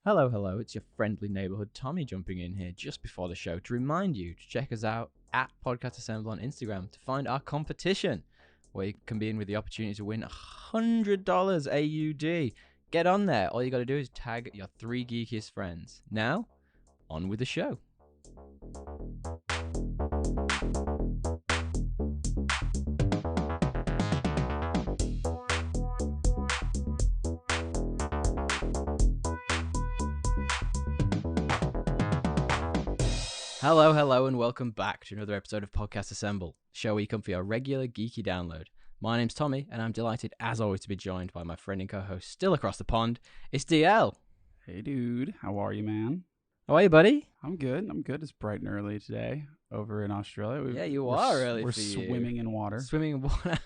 Hello, hello, it's your friendly neighborhood Tommy jumping in here just before the show to remind you to check us out at Podcast Assemble on Instagram to find our competition, where you can be in with the opportunity to win $100 AUD. Get on there. All you got to do is tag your 3 geekiest friends. Now, on with the show. Hello, hello, and welcome back to another episode of Podcast Assemble, show where you come for your regular geeky download. My name's Tommy, and I'm delighted, as always, to be joined by my friend and co-host, still across the pond. It's DL. Hey, dude. How are you, man? How are you, buddy? I'm good. It's bright and early today over in Australia. Yeah, you are early We're for you. swimming in water. Swimming in water.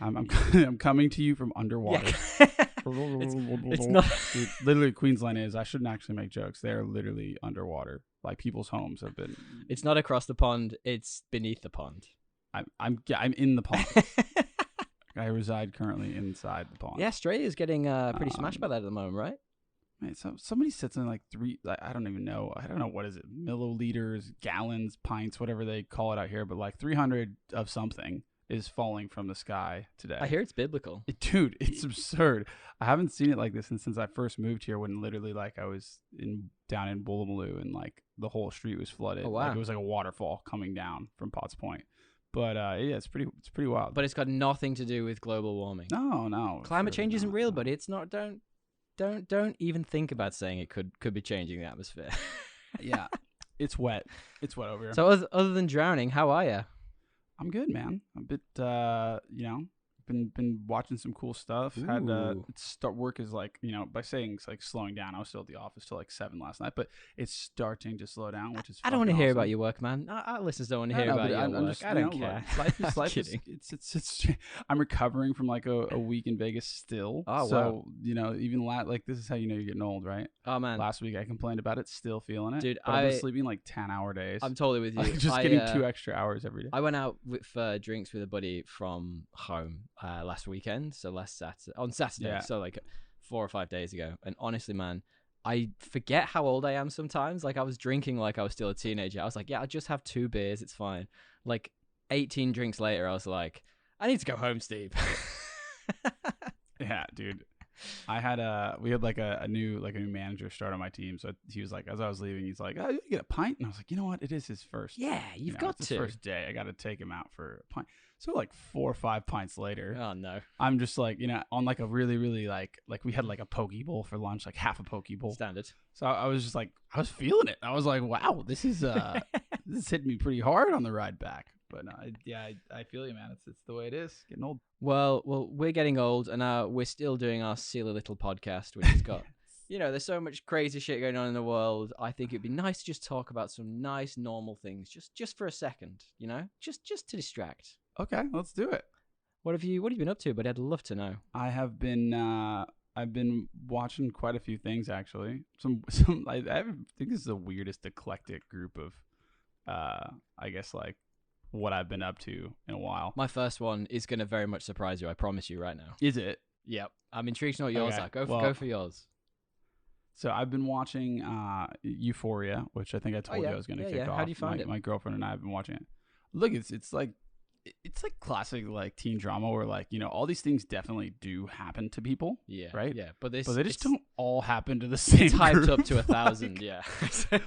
I'm coming to you from underwater. Yeah. it's not. Dude, literally, Queensland is. I shouldn't actually make jokes. They're literally underwater. Like people's homes have been. It's not across the pond. It's beneath the pond. I'm in the pond. I reside currently inside the pond. Yeah, Australia's getting pretty smashed by that at the moment, right? Man, so somebody sits in like I don't even know. I don't know what is it, milliliters, gallons, pints, whatever they call it out here. But like 300 of something is falling from the sky today. I hear it's biblical. Dude, it's absurd. I haven't seen it like this since I first moved here, when literally like I was down in Boomaloo and like the whole street was flooded. Oh, wow. Like it was like a waterfall coming down from Potts Point. But yeah, it's pretty wild. But it's got nothing to do with global warming. No. Climate change isn't real, buddy. It's not. Don't even think about saying it could be changing the atmosphere. Yeah, it's wet. It's wet over here. So other than drowning, how are you? I'm good, man. A bit, been watching some cool stuff. Ooh. Had start work is like, by saying it's like slowing down. I was still at the office till like 7 last night, but it's starting to slow down, which is. I don't want to hear awesome. about your work, man. Our listeners don't want to hear about your work. Just, I don't care. Life is it's. I'm recovering from like a week in Vegas still. Oh, so even like this is how you know you're getting old, right? Oh man, last week I complained about it, still feeling it, dude. But I was sleeping like 10-hour days. I'm totally with you. Like, just getting 2 extra hours every day. I went out for drinks with a buddy from home last weekend, so on Saturday, Yeah. so like 4 or 5 days ago. And honestly, man, I forget how old I am sometimes. Like I was drinking like I was still a teenager. I was like, yeah, I'll just have 2 beers, it's fine. Like 18 drinks later, I was like, I need to go home, Steve. Yeah, dude. We had like a new manager start on my team. So he was like, as I was leaving, he's like, "Oh, you get a pint?" And I was like, you know what? It is his first. Yeah, you've got it's to. his first day. I got to take him out for a pint. So like 4 or 5 pints later, Oh no, I'm just like, on like a really, really like we had like a poke bowl for lunch, like half a poke bowl. standard. So I was just like, I was feeling it. I was like, wow, this is this hit me pretty hard on the ride back. But no, I feel you, man. It's the way it is. Getting old. Well, we're getting old, and we're still doing our silly little podcast, which has got, there's so much crazy shit going on in the world. I think it'd be nice to just talk about some nice, normal things, just for a second, just to distract. Okay, let's do it. What have you been up to? But I'd love to know. I have been. I've been watching quite a few things actually. Some. I think this is the weirdest eclectic group of, I guess like, what I've been up to in a while. My first one is going to very much surprise you. I promise you right now. Is it? Yep. I'm intrigued to know what yours Okay, are. Go for yours. So I've been watching Euphoria, which I think I told you I was going to kick off. How do you find it? My girlfriend and I have been watching it. Look, it's like classic like teen drama where like all these things definitely do happen to people. Yeah. Right. Yeah. But they just don't all happen to the same. It's hyped group. up to 1,000. Yeah.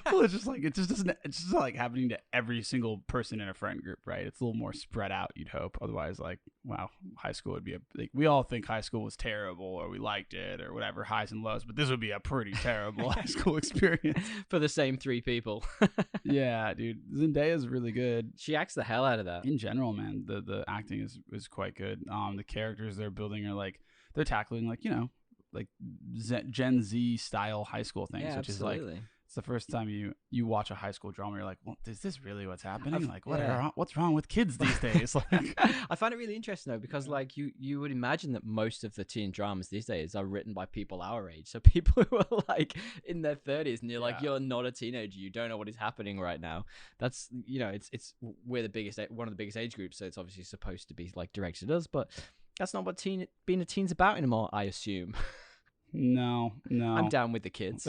Well, it's just doesn't. It's just like happening to every single person in a friend group, right? It's a little more spread out. You'd hope. Otherwise, like, wow, high school would be we all think high school was terrible or we liked it or whatever, highs and lows. But this would be a pretty terrible high school experience for the same 3 people. Yeah, dude. Zendaya's really good. She acts the hell out of that. In general, man, the acting is quite good. The characters they're building are like they're tackling like like Gen Z style high school things, Yeah, which absolutely. is like it's the first time you watch a high school drama. You're like, well, is this really what's happening? Like, what's wrong with kids these days? Like, I find it really interesting though because like you would imagine that most of the teen dramas these days are written by people our age, so people who are like in their 30s, and you're like, you're not a teenager, you don't know what is happening right now. That's it's we're one of the biggest age groups, so it's obviously supposed to be like directed at us, but that's not what being a teen's about anymore, I assume. No. I'm down with the kids.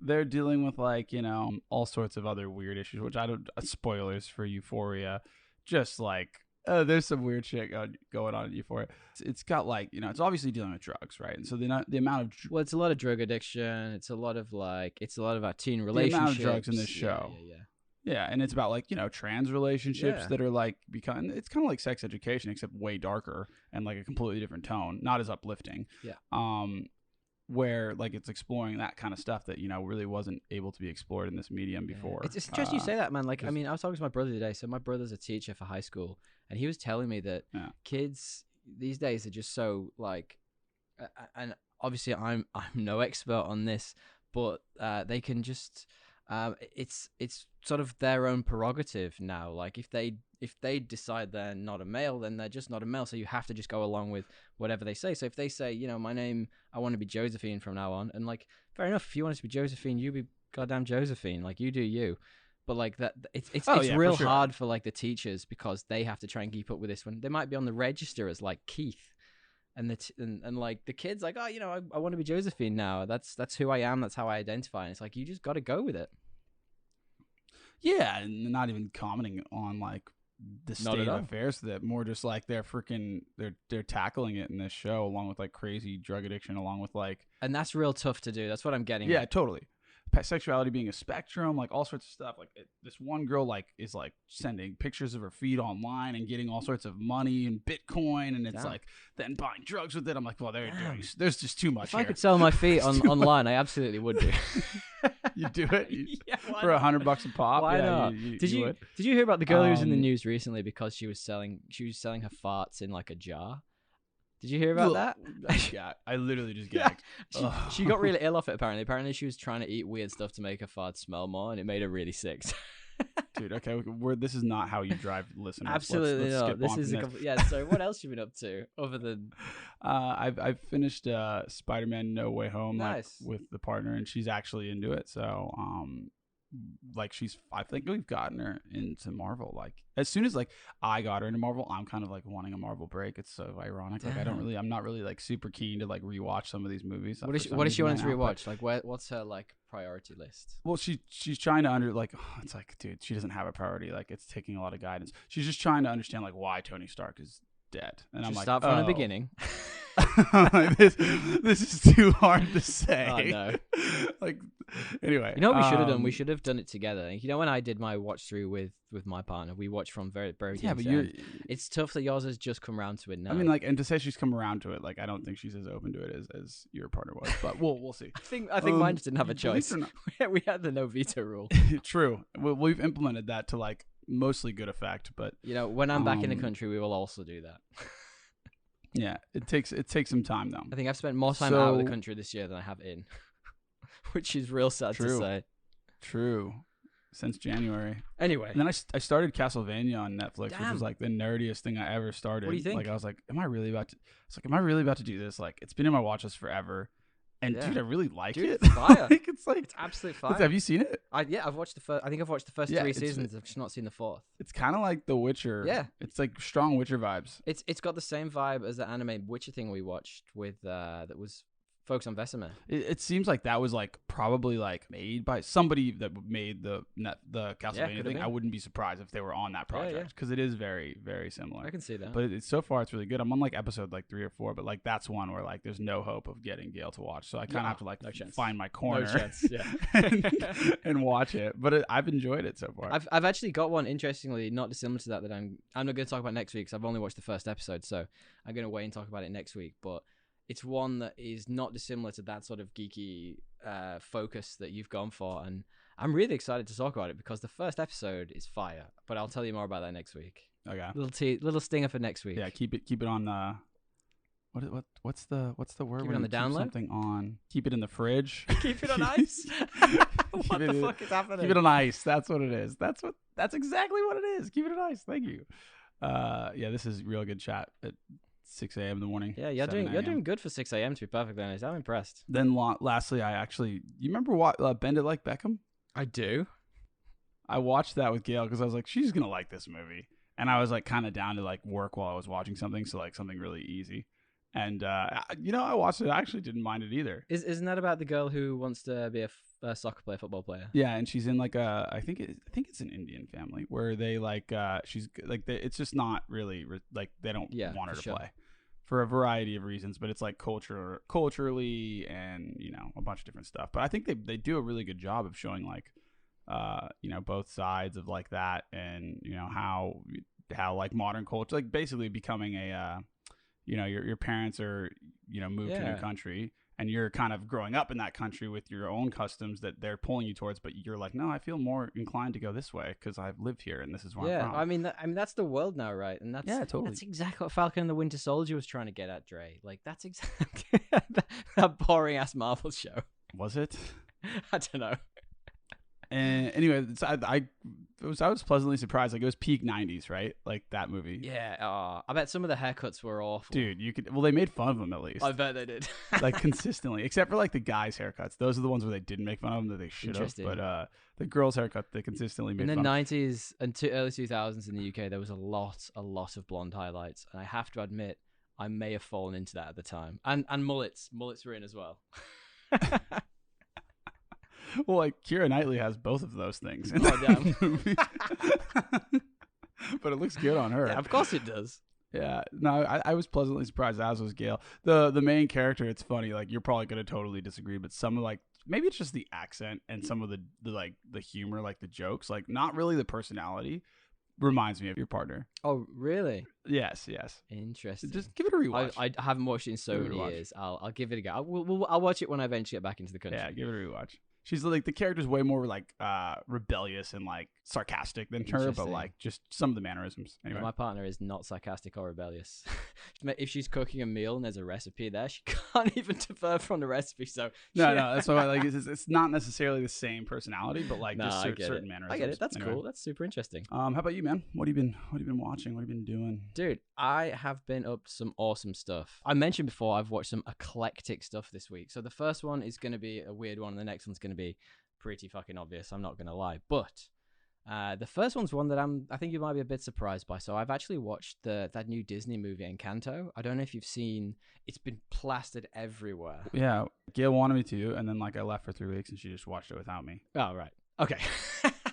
They're dealing with like, you know, all sorts of other weird issues, which I don't. Spoilers for Euphoria, just like there's some weird shit going on in Euphoria. It's got like, you know, it's obviously dealing with drugs, right? And so the amount of Well, it's a lot of drug addiction. It's a lot of our teen the relationships. amount of drugs in this show. Yeah, and it's about like, you know, trans relationships that are like becoming. It's kind of like sex education, except way darker and like a completely different tone, not as uplifting. Yeah. Where like it's exploring that kind of stuff that, you know, really wasn't able to be explored in this medium before. It's interesting you say that, man. Like, I mean, I was talking to my brother today. So my brother's a teacher for high school, and he was telling me that kids these days are just so like, and obviously I'm no expert on this, but they can just. It's sort of their own prerogative now. Like if they decide they're not a male, then they're just not a male. So you have to just go along with whatever they say. So if they say, you know, my name, I want to be Josephine from now on, and like, fair enough. If you want to be Josephine, you be goddamn Josephine. Like you do you. But like that, it's real hard for like the teachers because they have to try and keep up with this one. They might be on the register as like Keith. And and like the kids like, oh, you know, I want to be Josephine now. That's who I am. That's how I identify. And it's like, you just got to go with it. Yeah, and not even commenting on like the state of affairs. That more just like they're tackling it in this show, along with like crazy drug addiction, along with like, and that's real tough to do. That's what I'm getting. Yeah, totally. Sexuality being a spectrum, like all sorts of stuff. Like this one girl like is like sending pictures of her feet online and getting all sorts of money and Bitcoin, and it's like then buying drugs with it. I'm like, well, there's just too much. If I could sell my feet online, I absolutely would do. You do it for $100 a pop. Why not? Did you hear about the girl who was in the news recently because she was selling her farts in like a jar? Did you hear about that? Yeah, I literally just gagged. She got really ill off it, apparently. Apparently, she was trying to eat weird stuff to make her farts smell more, and it made her really sick. Dude, okay, this is not how you drive listeners. Absolutely not. This is So, what else you been up to other than? I've finished Spider-Man: No Way Home with the partner, and she's actually into it. So, like I think we've gotten her into Marvel. Like as soon as like I got her into Marvel, I'm kind of like wanting a Marvel break. It's so ironic. Like I'm not really like super keen to like rewatch some of these movies. What is she wanting to rewatch? Like what's her like priority list? Well, she's trying to it's like, dude, she doesn't have a priority. Like it's taking a lot of guidance. She's just trying to understand like why Tony Stark is dead. And I'm like, start from the beginning. this is too hard to say. Oh, no. Like, anyway, you know what we should have done? We should have done it together. You know, when I did my watch through with my partner, we watched from very beginning. But it's tough that yours has just come around to it now. I mean, like, and to say she's come around to it, like, I don't think she's as open to it as your partner was. But we'll see. I think mine just didn't have a choice. We had the no veto rule. True. We've implemented that to like mostly good effect. But you know, when I'm back in the country, we will also do that. Yeah, it takes some time though. I think I've spent more time out of the country this year than I have in, which is real sad to say. True. Since January. Anyway. And then I started Castlevania on Netflix, which was like the nerdiest thing I ever started. What do you think? Like I was like, am I really about to do this? Like it's been in my watch list forever. And dude, I really like it. It's fire. It's absolute fire. Have you seen it? I've watched the first. I think I've watched the first 3 seasons. I've just not seen the fourth. It's kind of like The Witcher. Yeah, it's like strong Witcher vibes. It's got the same vibe as the anime Witcher thing we watched with that was focused on Vesemir. It seems like that was like probably like made by somebody that made the Castlevania thing. I wouldn't be surprised if they were on that project because it is very, very similar. I can see that. But so far it's really good. I'm on like episode like 3 or 4, but like that's one where like there's no hope of getting Gail to watch. So I kind of have to like find my corner and watch it. But I've enjoyed it so far. I've actually got one interestingly not dissimilar to that I'm not going to talk about next week because I've only watched the first episode. So I'm going to wait and talk about it next week. But it's one that is not dissimilar to that sort of geeky focus that you've gone for. And I'm really excited to talk about it because the first episode is fire. But I'll tell you more about that next week. Okay. Little stinger for next week. Yeah, keep it on what's the word? Keep it on the download? Something on. Keep it in the fridge. Keep it on ice? What the fuck is happening? Keep it on ice. That's what it is. That's exactly what it is. Keep it on ice. Thank you. Yeah, this is real good chat at 6 a.m. in the morning. Yeah, you're doing good for 6 a.m. to be perfectly honest. I'm impressed. Then lastly, you remember what Bend It Like Beckham? I do. I watched that with Gail because I was like, she's gonna like this movie, and I was like kind of down to like work while I was watching something, so like something really easy. And I watched it. I actually didn't mind it either. Isn't that about the girl who wants to be a soccer player, football player? Yeah, and she's in like I think it's an Indian family where they like she's like it's just not really like they don't want her to play for a variety of reasons, but it's like culturally and a bunch of different stuff. But I think they do a really good job of showing like both sides of like that, and how like modern culture, like basically becoming a your parents are moved to a new country, and you're kind of growing up in that country with your own customs that they're pulling you towards, but you're like, no, I feel more inclined to go this way because I've lived here and this is where I'm from. I mean that's the world now, right? And totally. That's exactly what Falcon and the Winter Soldier was trying to get at, Dre. Like that's exactly that boring ass Marvel show. Was it? I don't know. And anyway, I was pleasantly surprised. Like it was peak 90s, right? Like that movie. Yeah. I bet some of the haircuts were awful. Dude, they made fun of them at least. I bet they did. Like consistently, except for like the guys' haircuts. Those are the ones where they didn't make fun of them that they should have. But the girls' haircut, they consistently made fun of. In the 90s and early 2000s in the UK, there was a lot of blonde highlights, and I have to admit, I may have fallen into that at the time. And mullets were in as well. Well, like Keira Knightley has both of those things in that movie. But it looks good on her. Yeah, of course it does. Yeah, no, I was pleasantly surprised, as was Gail. The main character, it's funny, like you're probably gonna totally disagree, but some of like maybe it's just the accent and some of the like the humor, like the jokes, like not really the personality, reminds me of your partner. Oh, really? Yes. Interesting. Just give it a rewatch. I haven't watched it in so many years. I'll give it a go. I'll watch it when I eventually get back into the country. Yeah, give it a rewatch. She's like the character's way more like rebellious and like sarcastic than her, but like just some of the mannerisms. Anyway, my partner is not sarcastic or rebellious. If she's cooking a meal and there's a recipe there, she can't even defer from the recipe. So no, that's why like it's not necessarily the same personality, but like just certain mannerisms. I get it. That's cool. That's super interesting. How about you, man? What have you been watching? What have you been doing? Dude, I have been up to some awesome stuff. I mentioned before I've watched some eclectic stuff this week. So the first one is going to be a weird one, and the next one's going to be pretty fucking obvious. I'm not going to lie, but the first one's one that I think you might be a bit surprised by. So I've actually watched that new Disney movie Encanto. I don't know if you've seen. It's been plastered everywhere. Yeah, Gail wanted me to, and then like I left for 3 weeks, and she just watched it without me. Oh right, okay.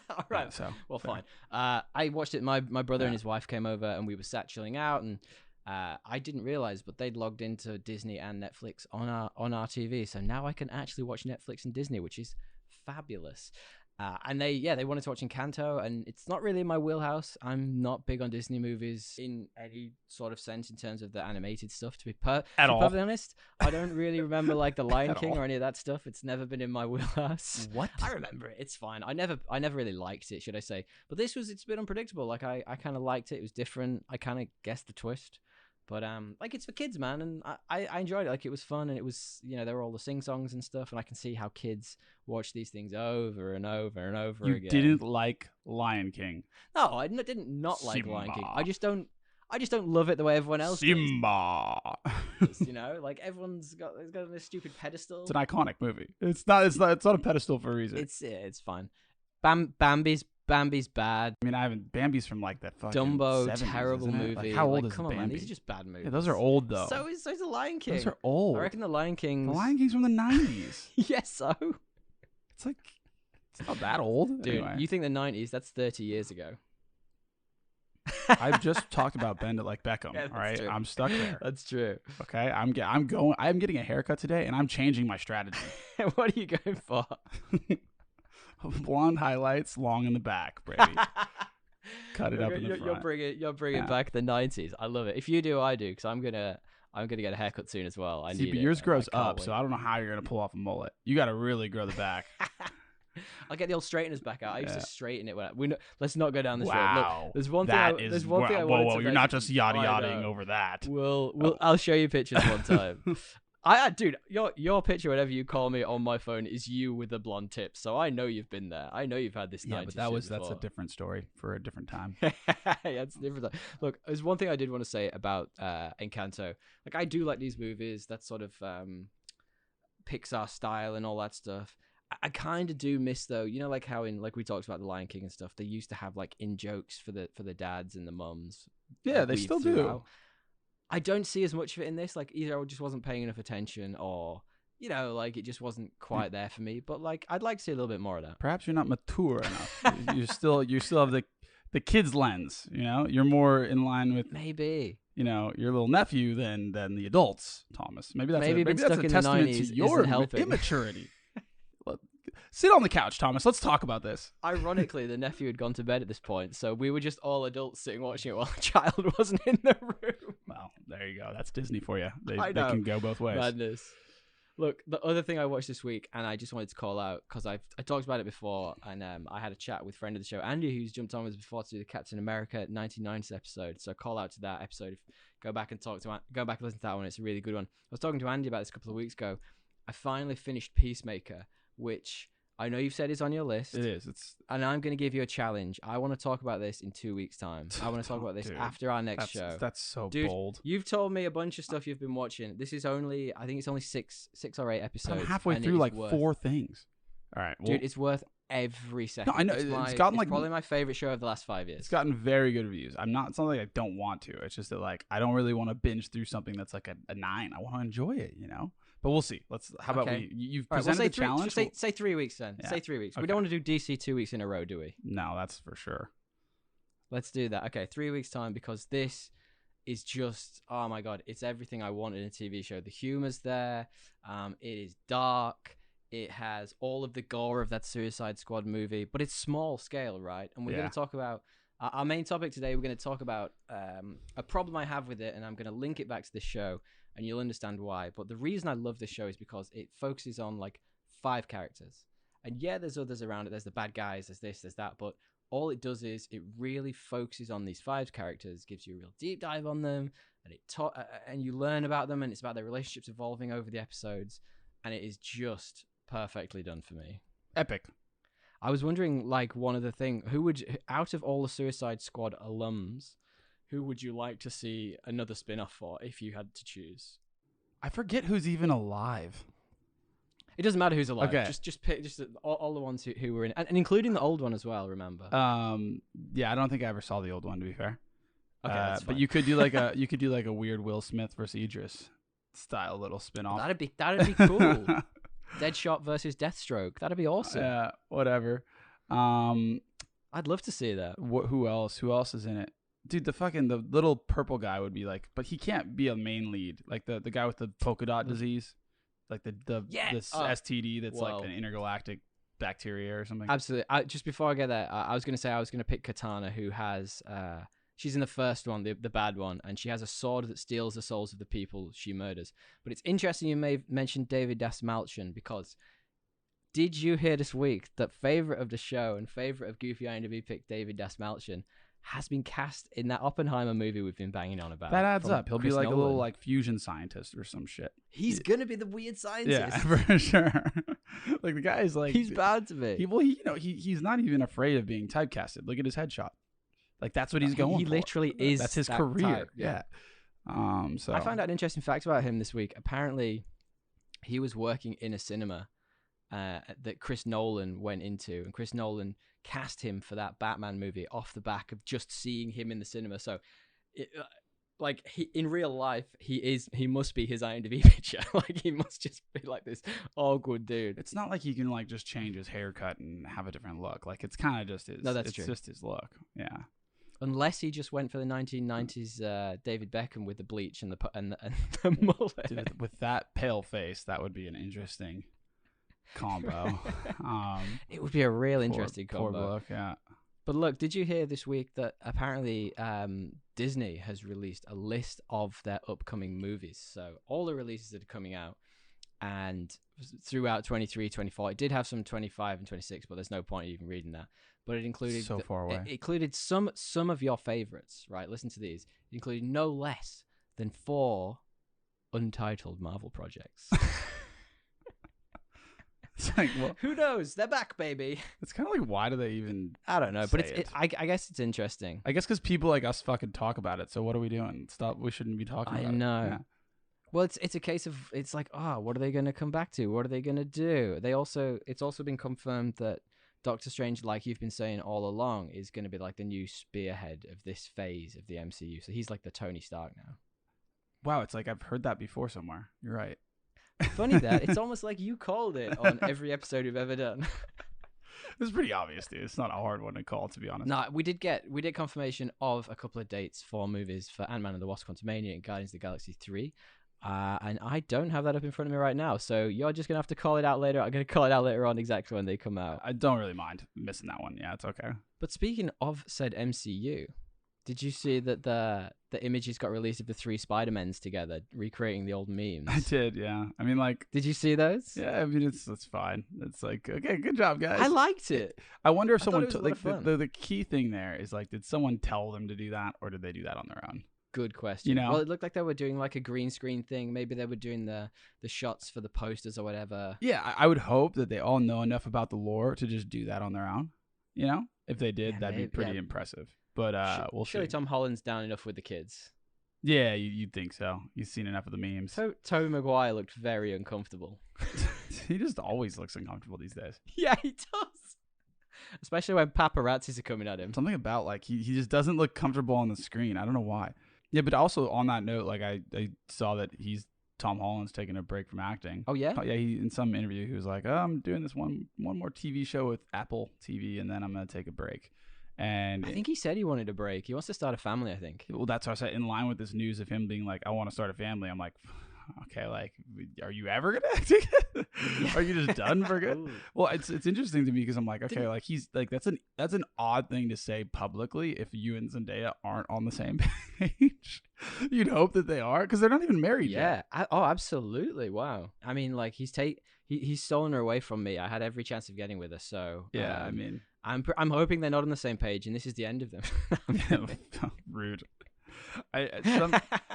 All right. Yeah, so well, fine. I watched it. My brother and his wife came over, and we were sat chilling out, and I didn't realize, but they'd logged into Disney and Netflix on our TV. So now I can actually watch Netflix and Disney, which is fabulous. And they wanted to watch Encanto, and it's not really in my wheelhouse. I'm not big on Disney movies in any sort of sense in terms of the animated stuff. To be perfectly honest, I don't really remember like the Lion King or any of that stuff. It's never been in my wheelhouse. What? I remember it. It's fine. I never really liked it, should I say? But it's a bit unpredictable. Like I kind of liked it. It was different. I kind of guessed the twist. But like it's for kids, man, and I enjoyed it. Like it was fun, and it was there were all the sing songs and stuff, and I can see how kids watch these things over and over and over again. You didn't like Lion King? No, I didn't not like Lion King. I just don't love it the way everyone else Simba does. Like everyone's got this stupid pedestal. It's an iconic movie. It's not a pedestal for a reason. It's fine. Bambi's bad. I mean, Bambi's from like that fucking Dumbo, 70s, terrible movie. Like, how old is come Bambi? on, man, these are just bad movies. Yeah, those are old though. So is the Lion King. Those are old. I reckon the Lion King's from the 90s. Yes, so it's like it's not that old, dude. Anyway. You think the 90s? That's 30 years ago. I've just talked about Bend It Like Beckham. Yeah, all right, true. I'm stuck there. That's true. Okay, I'm getting a haircut today, and I'm changing my strategy. What are you going for? Blonde highlights, long in the back, Brady. Cut it up in the front. You're bringing back the 90s. I love it. If you do, I do, because I'm gonna get a haircut soon as well. I need but yours grows up, so I don't know how you're gonna pull off a mullet. You got to really grow the back. I'll get the old straighteners back out. I used to straighten it let's not go down this road. Wow. Look, there's one thing I wanted whoa, to you're not just yada-yadaing over that. I'll show you pictures one time. Dude, your picture, whatever you call me on my phone, is you with the blonde tips. So I know you've been there. I know you've had this. Yeah, but that's a different story for a different time. Yeah, it's a different time. Look, there's one thing I did want to say about Encanto. Like, I do like these movies. That sort of Pixar style and all that stuff. I kind of do miss though. Like how like we talked about the Lion King and stuff. They used to have like in jokes for the dads and the mums. Yeah, they still do. I don't see as much of it in this. Like, either I just wasn't paying enough attention, or like it just wasn't quite there for me. But like, I'd like to see a little bit more of that. Perhaps you're not mature enough. you still have the kid's lens. You're more in line with Maybe. your little nephew than the adults, Thomas. Maybe that's Maybe a been stuck in the testament to 90s your isn't helping. immaturity. Sit on the couch, Thomas. Let's talk about this. Ironically, the nephew had gone to bed at this point, so we were just all adults sitting watching it while the child wasn't in the room. Well, there you go. That's Disney for you. They know. can go both ways. Madness. Look, the other thing I watched this week, and I just wanted to call out, because I talked about it before, and I had a chat with friend of the show, Andy, who's jumped on with us before to do the Captain America 1990s episode. So call out to that episode. Go back and listen to that one. It's a really good one. I was talking to Andy about this a couple of weeks ago. I finally finished Peacemaker, which I know you've said is on your list. It is. And I'm going to give you a challenge. I want to talk about this in 2 weeks' time. I want to talk about this after our next show. That's so Dude, bold. You've told me a bunch of stuff you've been watching. This is only, I think it's only six or eight episodes. I'm halfway through like 4 things. All right. Well, dude, it's worth every second. No, I know. It's gotten like probably my favorite show of the last 5 years. It's gotten very good reviews. It's not like I don't want to. It's just that like I don't really want to binge through something that's like a 9. I want to enjoy it, But we'll see. How about you've presented the challenge? Say 3 weeks then. Yeah. Say 3 weeks. Okay. We don't want to do DC 2 weeks in a row, do we? No, that's for sure. Let's do that. Okay, 3 weeks time, because this is just, oh my God, it's everything I want in a TV show. The humor's there. It is dark. It has all of the gore of that Suicide Squad movie, but it's small scale, right? And we're going to talk about our main topic today. We're going to talk about a problem I have with it, and I'm going to link it back to the show, and you'll understand why. But the reason I love this show is because it focuses on like 5 characters. And yeah, there's others around it. There's the bad guys, there's this, there's that. But all it does is it really focuses on these 5 characters, gives you a real deep dive on them, and and you learn about them, and it's about their relationships evolving over the episodes. And it is just perfectly done for me. Epic. I was wondering, like, one other thing, out of all the Suicide Squad alums, who would you like to see another spin-off for if you had to choose? I forget who's even alive. It doesn't matter who's alive. Okay. Just pick all the ones who were in, and including the old one as well. Remember? Yeah, I don't think I ever saw the old one, to be fair. Okay, that's fine. But you could do like a weird Will Smith versus Idris style little spin-off. That'd be cool. Deadshot versus Deathstroke. That'd be awesome. Yeah, whatever. I'd love to see that. Who else? Who else is in it? Dude, the little purple guy would be like, but he can't be a main lead. Like the guy with the polka dot disease, like this STD that's like an intergalactic bacteria or something. Absolutely. Just before I get there, I was going to pick Katana, who has she's in the first one, the bad one, and she has a sword that steals the souls of the people she murders. But it's interesting you may have mentioned David Dastmalchian, because did you hear this week that favorite of the show and favorite of Goofy IMDb pick David Dastmalchian has been cast in that Oppenheimer movie we've been banging on about? That adds up. He'll Chris be like Nolan. a little like fusion scientist or some shit. He's gonna be the weird scientist. Yeah, for sure. Like the guy's like he's bound to be. He's not even afraid of being typecasted. Look at his headshot. Like that's what he's going. He for. literally is. That's his that career. type, yeah. So I found out an interesting fact about him this week. Apparently, he was working in a cinema that Chris Nolan went into, and Chris Nolan cast him for that Batman movie off the back of just seeing him in the cinema. So, in real life, he must be his IMDb picture. Like he must just be like this awkward dude. It's not like he can like just change his haircut and have a different look. Like it's kind of just his. No, that's true. It's just his look. Yeah. Unless he just went for the 1990s David Beckham with the bleach and the mullet. Dude, with that pale face, that would be an interesting combo. It would be a real interesting combo. Poor look, yeah. But look, did you hear this week that apparently Disney has released a list of their upcoming movies? So all the releases that are coming out, and throughout 23, 24, it did have some 25 and 26, but there's no point in even reading that. But it included so far away. It included some of your favorites, right? Listen to these. It included no less than 4 untitled Marvel projects. It's like, well, who knows? They're back, baby. It's kind of like, why do they even? I don't know, but I guess it's interesting. I guess because people like us fucking talk about it. So what are we doing? Stop. We shouldn't be talking about it. I know. Yeah. Well, it's a case of it's like, what are they going to come back to? What are they going to do? It's also been confirmed that Doctor Strange, like you've been saying all along, is going to be like the new spearhead of this phase of the MCU. So he's like the Tony Stark now. Wow, it's like I've heard that before somewhere. You're right. Funny that. It's almost like you called it on every episode we've ever done. It's pretty obvious, dude. It's not a hard one to call, to be honest. No, we did confirmation of a couple of dates for movies for Ant-Man and the Wasp: Quantumania and Guardians of the Galaxy 3. And I don't have that up in front of me right now, so you're just gonna have to call it out later. I'm gonna call it out later on exactly when they come out. I don't really mind missing that one. Yeah, it's okay. But speaking of said MCU, did you see that the images got released of the 3 Spider-Mens together, recreating the old memes? I did, yeah. I mean, like, did you see those? yeah. I mean, it's fine. It's like, okay, good job, guys. I liked it. I wonder if someone it was a lot of fun. the key thing there is like, did someone tell them to do that, or did they do that on their own? Good question. You know? Well, it looked like they were doing like a green screen thing. Maybe they were doing the shots for the posters or whatever. Yeah, I would hope that they all know enough about the lore to just do that on their own. You know, if they did, Yeah, that'd be pretty impressive. But we'll surely see. Tom Holland's down enough with the kids. Yeah, you'd think so. You've seen enough of the memes. So Tobey Maguire looked very uncomfortable. He just always looks uncomfortable these days. Yeah, he does. Especially when paparazzis are coming at him. Something about like he just doesn't look comfortable on the screen. I don't know why. Yeah, but also on that note, like I saw that Tom Holland's taking a break from acting. Oh yeah? Yeah, he in some interview he was like, "Oh, I'm doing this one more TV show with Apple TV, and then I'm gonna take a break." And I think he said he wanted a break. He wants to start a family, I think. Well, that's what I said. In line with this news of him being like, "I want to start a family," I'm like, okay, like, are you ever gonna act again? Are you just done for good? Ooh. Well, it's interesting to me because I'm like, okay, like he's like that's an odd thing to say publicly if you and Zendaya aren't on the same page. You'd hope that they are because they're not even married yet. Oh, absolutely. Wow. I mean, like he's stolen her away from me. I had every chance of getting with her. So Yeah, I mean, I'm hoping they're not on the same page, and this is the end of them. Rude.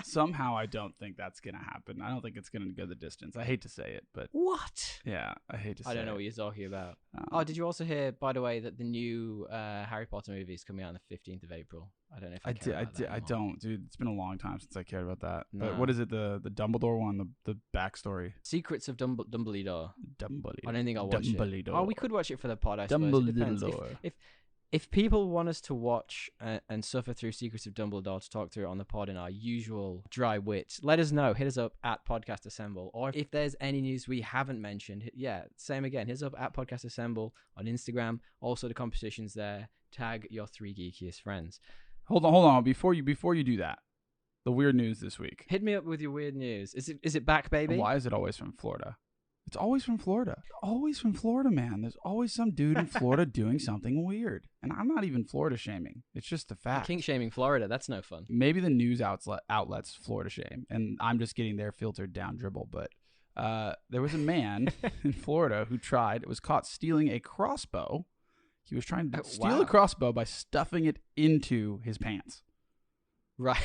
Somehow I don't think that's gonna happen. I don't think it's gonna go the distance. I hate to say it, but What? yeah, I hate to say it. I don't know what you're talking about. Oh, did you also hear, by the way, that the new Harry Potter movie is coming out on the 15th of April? I don't know if I don't, dude. It's been a long time since I cared about that. No. But what is it? The Dumbledore one, the backstory. Secrets of Dumbledore. I don't think I'll watch it. Oh, we could watch it for the pod, I suppose. It depends. If people want us to watch and suffer through Secrets of Dumbledore to talk through it on the pod in our usual dry wit, let us know. Hit us up at Podcast Assemble. Or if there's any news we haven't mentioned, yeah, same again. Hit us up at Podcast Assemble on Instagram. Also, the competition's there. Tag your 3 geekiest friends. Hold on. Before you do that, the weird news this week. Hit me up with your weird news. Is it back, baby? Why is it always from Florida? It's always from Florida. Always from Florida, man. There's always some dude in Florida doing something weird. And I'm not even Florida shaming. It's just the fact. Kink shaming Florida. That's no fun. Maybe the news outlets Florida shame, and I'm just getting their filtered down dribble. But there was a man in Florida who was caught stealing a crossbow. He was trying to steal a crossbow by stuffing it into his pants. Right.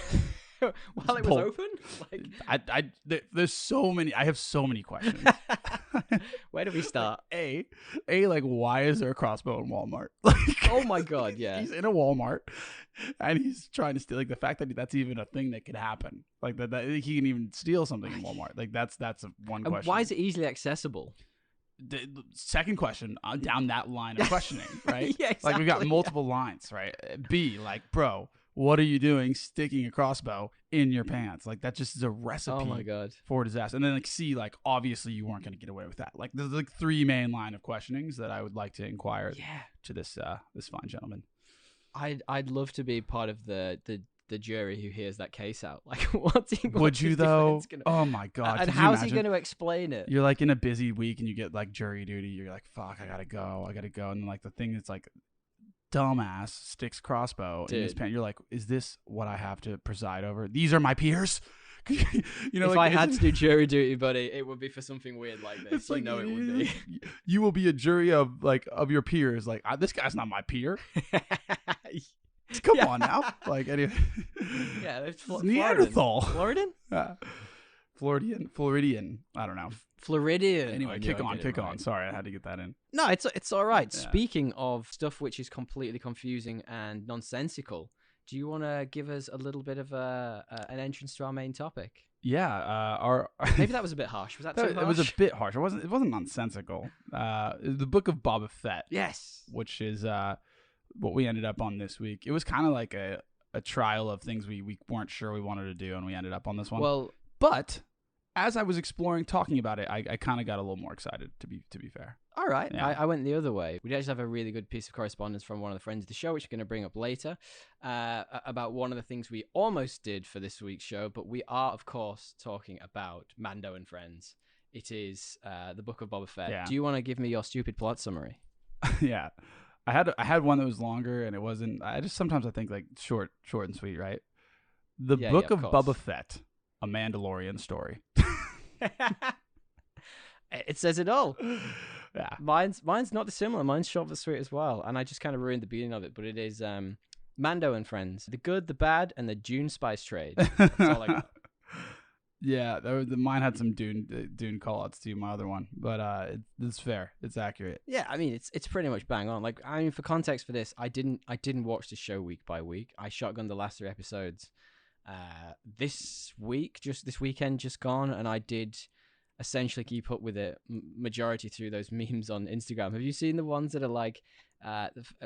While it was open? Like there's so many. I have so many questions. Where do we start? Like, why is there a crossbow in Walmart? Like, oh my god, yeah. He's in a Walmart, and he's trying to steal. Like the fact that that's even a thing that could happen. Like that he can even steal something in Walmart. Like that's one question. Why is it easily accessible? The second question down that line of questioning, right? Yeah, exactly. Like we've got multiple lines, right? B, like, bro, what are you doing sticking a crossbow in your pants? Like that just is a recipe oh my God. for disaster. And then like C, like obviously you weren't going to get away with that. Like there's like 3 main line of questionings that I would like to inquire to this fine gentleman. I'd love to be part of the jury who hears that case out. Like what's he would you though? Oh my God. And how's he going to explain it? You're like in a busy week and you get like jury duty. You're like, fuck, I gotta go. And like the thing is like, dumbass sticks crossbow in his pants. You're like, is this what I have to preside over? These are my peers. You know, if like, I had to do jury duty, buddy, it would be for something weird like this. It's like, it would be. You will be a jury of your peers. Like this guy's not my peer. Come on now. Like anyway. Yeah, it's Neanderthal. Floridian? Floridian. I don't know. Floridian. Anyway, kick on. Sorry, I had to get that in. No, it's all right. Yeah. Speaking of stuff which is completely confusing and nonsensical, do you want to give us a little bit of an entrance to our main topic? Yeah, maybe that was a bit harsh. Was that too harsh? It was a bit harsh. It wasn't nonsensical. The book of Boba Fett. Yes. Which is what we ended up on this week. It was kind of like a trial of things we weren't sure we wanted to do, and we ended up on this one. Well, but as I was exploring, talking about it, I kind of got a little more excited. To be fair. all right. Yeah. I went the other way. We actually have a really good piece of correspondence from one of the friends of the show, which we're going to bring up later, about one of the things we almost did for this week's show. But we are, of course, talking about Mando and Friends. It is the Book of Boba Fett. Yeah. Do you want to give me your stupid plot summary? Yeah. I had one that was longer, and it wasn't. Sometimes I think like short and sweet, right? The Book of Boba Fett, a Mandalorian story. It says it all. Yeah. Mine's not dissimilar. Mine's short but sweet as well, and I just kind of ruined the beginning of it. But it is Mando and Friends, the good, the bad, and the Dune spice trade. That's all I got. Yeah, mine had some Dune call-outs to my other one, but it's fair. It's accurate. Yeah, I mean it's pretty much bang on. Like, I mean, for context for this, I didn't watch the show week by week. I shotgunned the last 3 episodes this weekend just gone, and I did essentially keep up with it majority through those memes on Instagram. Have you seen the ones that are like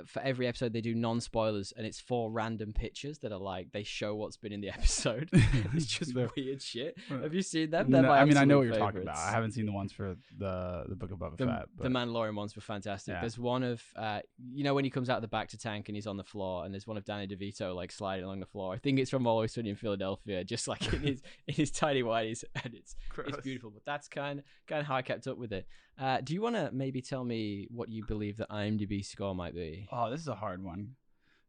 for every episode they do non-spoilers, and it's 4 random pictures that are like they show what's been in the episode? It's just weird shit. Have you seen them? No, I mean, I know what you're favorites. talking about. I haven't seen the ones for the Book of Boba Fett. But... The Mandalorian ones were fantastic. Yeah. There's one of when he comes out of the back to tank and he's on the floor, and there's one of Danny DeVito like sliding along the floor. I think it's from Always Sunny in Philadelphia, just like in his tiny whities, and it's beautiful. But that's kind of how I kept up with it. Do you want to maybe tell me what you believe the IMDb score might be? Oh, this is a hard one,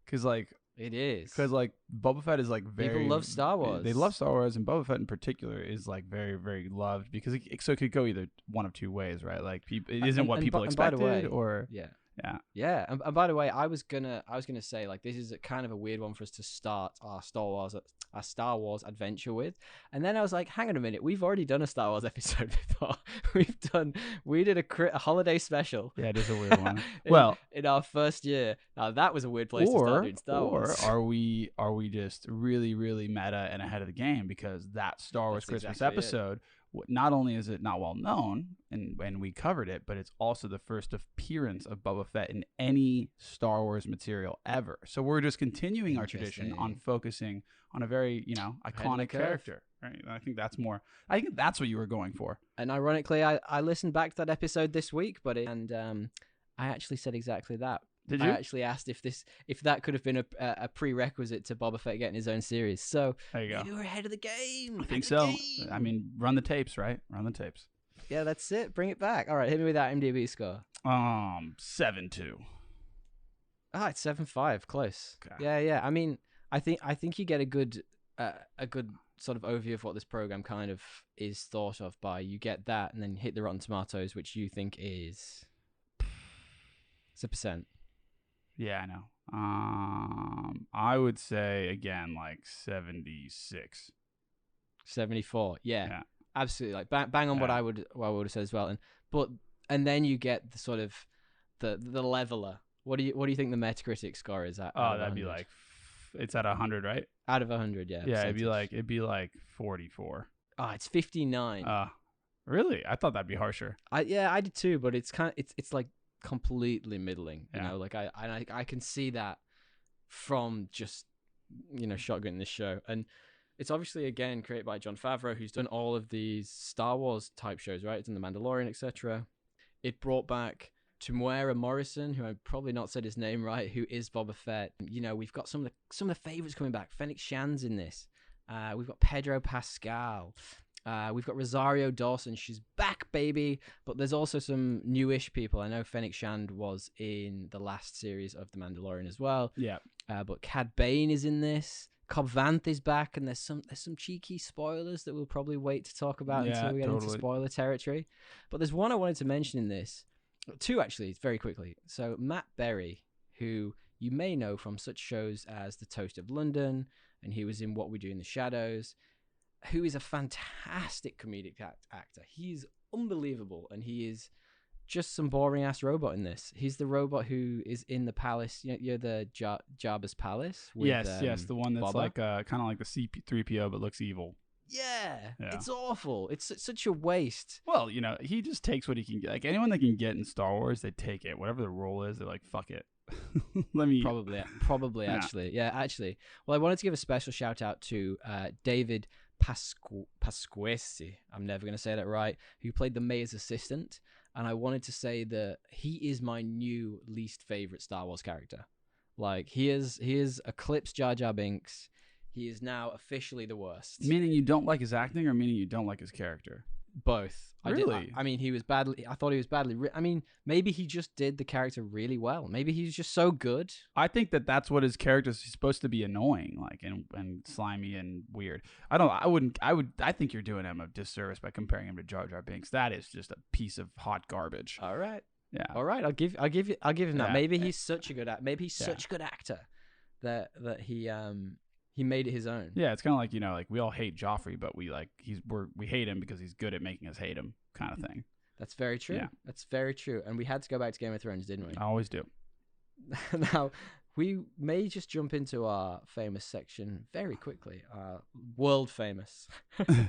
because like it is. Because like Boba Fett is like very people love Star Wars. They love Star Wars, and Boba Fett in particular is like very very loved because it could go either one of 2 ways, right? Like it isn't what people expected, or yeah. And by the way, I was gonna say like this is kind of a weird one for us to start our Star Wars adventure with, and then I was like, hang on a minute, we've already done a Star Wars episode before. we did a holiday special. Yeah, it is a weird one. Well, in our first year, now that was a weird place to start doing Star Wars. Or are we just really really meta and ahead of the game, because that Star Wars Christmas episode. Not only is it not well known, and we covered it, but it's also the first appearance of Boba Fett in any Star Wars material ever. So we're just continuing our tradition on focusing on a very, iconic character. Right? And I think that's what you were going for. And ironically, I listened back to that episode this week, I actually said exactly that. Did you? I actually asked if that could have been a prerequisite to Boba Fett getting his own series. So there you go. Maybe we're ahead of the game. I think so. I mean, run the tapes, right? Run the tapes. Yeah, that's it. Bring it back. All right, hit me with that IMDb score. 7.2. Ah, it's 7.5. Close. Okay. Yeah. I mean, I think you get a good sort of overview of what this program kind of is thought of by. You get that, and then hit the Rotten Tomatoes, which you think is it's a percent. Yeah, I know. I would say again like 76. 74. Yeah. Absolutely. Like bang on what I would have said as well. And then you get the sort of the leveler. What do you think the Metacritic score is at? Oh, that'd be like it's at 100, right? Out of 100, yeah. Yeah, it'd be like 44. Oh, it's 59. Really? I thought that'd be harsher. I did too, but it's it's like completely middling, you know, like I can see that from just shotgunning this show. And it's obviously again created by Jon Favreau, who's done all of these Star Wars type shows, right? It's in The Mandalorian, etc. It brought back Temuera Morrison, who I've probably not said his name right, who is Boba Fett. We've got some of the favorites coming back. Fennec Shan's in this. We've got Pedro Pascal. We've got Rosario Dawson. She's back, baby. But there's also some newish people. I know Fennec Shand was in the last series of The Mandalorian as well. Yeah. But Cad Bane is in this. Cobb Vanth is back, and there's some cheeky spoilers that we'll probably wait to talk about until we get into spoiler territory. But there's one I wanted to mention in this. 2 actually, very quickly. So Matt Berry, who you may know from such shows as The Toast of London, and he was in What We Do in the Shadows, who is a fantastic comedic actor. He's unbelievable, and he is just some boring ass robot in this. He's the robot who is in the palace. You're the Jabba's palace. With, yes, the one that's Boba. like kind of like the C3PO but looks evil. Yeah, Yeah. it's awful. It's such a waste. Well, he just takes what he can get. Like anyone that can get in Star Wars, they take it. Whatever the role is, they're like, fuck it. Let me. Probably, Yeah. actually. Yeah, actually. Well, I wanted to give a special shout out to David Pasquesi. I'm never going to say that right. Who played the mayor's assistant. And I wanted to say that he is my new least favorite Star Wars character. Like, he is eclipsed Jar Jar Binks. He is now officially the worst. Meaning you don't like his acting, or meaning you don't like his character? Both. Really? I mean, I thought he was badly. I mean, maybe he just did the character really well. Maybe he's just so good. I think that's what his character is. He's supposed to be annoying, like and slimy and weird. I think you're doing him a disservice by comparing him to Jar Jar Binks. That is just a piece of hot garbage. All right. Yeah. All right. I'll give him that. Yeah. Maybe he's such a good such a good actor that he made it his own. Yeah, it's kind of like, like we all hate Joffrey, but we hate him because he's good at making us hate him, kind of thing. That's very true. Yeah. That's very true. And we had to go back to Game of Thrones, didn't we? I always do. Now, we may just jump into our famous section very quickly, our world famous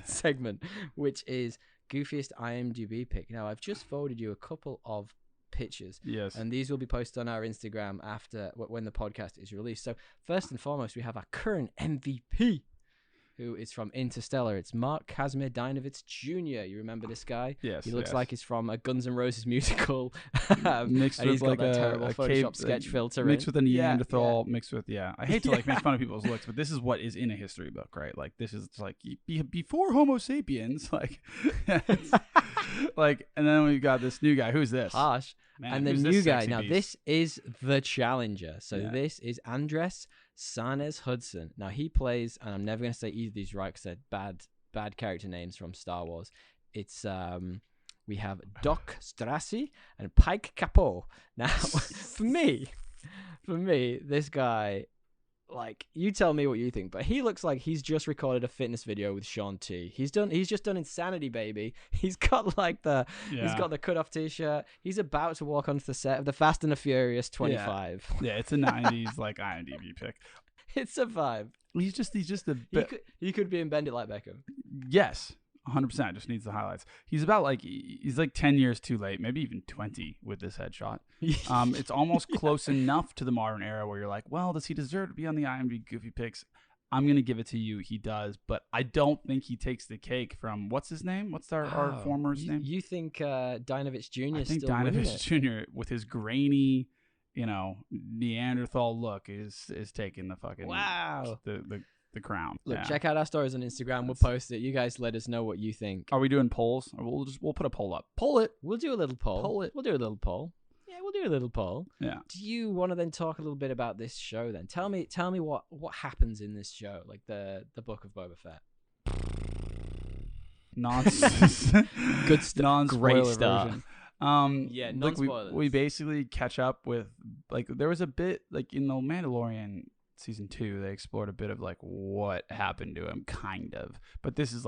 segment, which is Goofiest IMDb Pick. Now, I've just forwarded you a couple of pictures. Yes. And these will be posted on our Instagram after when the podcast is released. So first and foremost, we have our current MVP, who is from Interstellar. It's Mark Casimir Dinovitz Jr. You remember this guy? Yes. He looks like he's from a Guns N' Roses musical. Mixed and with he's got like that a terrible Photoshop cave, sketch filter mixed with a Neanderthal, Yeah. mixed with I hate to like make fun of people's looks, but this is what is in a history book, right? Like this is like before Homo sapiens, like, like, and then we've got this new guy. Who's this? Harsh. Man, And the who's new this guy. sexy Now, beast? this is the challenger. So Yeah. this is Andres Sarnes Hudson. Now, he plays, and I'm never going to say either of these right because they're bad character names from Star Wars. It's, we have Doc Strassi and Pike Capot. Now, for me, this guy, like, you tell me what you think, but he looks like he's just recorded a fitness video with Sean T. He's just done Insanity, baby. He's got like he's got the cut-off t-shirt. He's about to walk onto the set of the Fast and the Furious 25. Yeah, it's a 90s like IMDb pick. It's a vibe. He's just a bit. He could be in Bend It Like Beckham. Yes. 100%. Just needs the highlights. He's about he's like 10 years too late, maybe even 20 with this headshot. It's almost close enough to the modern era where you're like, well, does he deserve to be on the IMDb Goofy Picks? I'm going to give it to you. He does, but I don't think he takes the cake from, what's his name? What's our former's name? You think Dinovitz Jr. I think still Dinovitz Jr. with his grainy, Neanderthal look is taking the fucking the crown. Look, Yeah. check out our stories on Instagram. We'll post it. You guys let us know what you think. Are we doing polls? Or we'll put a poll up. Poll it. We'll do a little poll. Poll it. We'll do a little poll. Yeah, we'll do a little poll. Yeah. Do you want to then talk a little bit about this show then? Tell me what happens in this show, like the Book of Boba Fett. Nonsense. Good stuff. Non-spoiler Great start. version. Yeah, look, non-spoilers. we basically catch up with there was a bit in The Mandalorian season 2, they explored a bit of what happened to him, kind of. But this is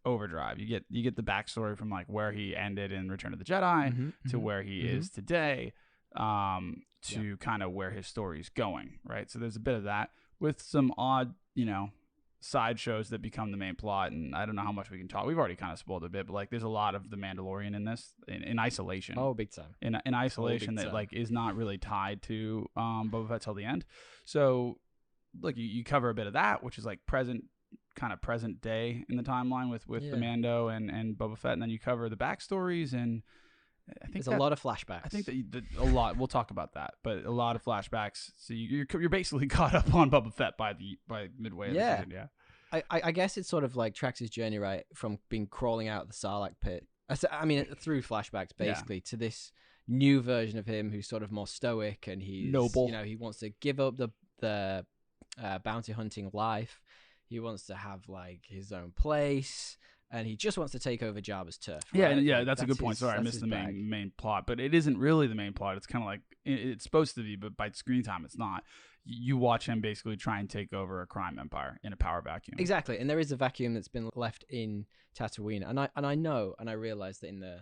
overdrive. You get the backstory from where he ended in Return of the Jedi to where he is today, to kind of where his story is going, right? So there's a bit of that with some odd, side shows that become the main plot, and I don't know how much we can talk. We've already kind of spoiled a bit, but there's a lot of the Mandalorian in this in isolation. Oh, big time. In isolation that is not really tied to Boba Fett till the end. So you cover a bit of that, which is present day in the timeline with the Mando and Boba Fett, and then you cover the backstories, and I think there's a lot of flashbacks. I think that a lot. We'll talk about that, but a lot of flashbacks. So you're basically caught up on Boba Fett by midway of the season. Yeah. I guess it sort of tracks his journey right from being crawling out of the Sarlacc pit. I mean, through flashbacks basically to this new version of him who's sort of more stoic, and he's noble. He wants to give up the bounty hunting life. He wants to have his own place, and he just wants to take over Jabba's turf. Right? Yeah, that's a good point. Sorry, I missed the main plot, but it isn't really the main plot. It's kind of it's supposed to be, but by screen time, it's not. You watch him basically try and take over a crime empire in a power vacuum. Exactly, and there is a vacuum that's been left in Tatooine, and I know, and I realize that in the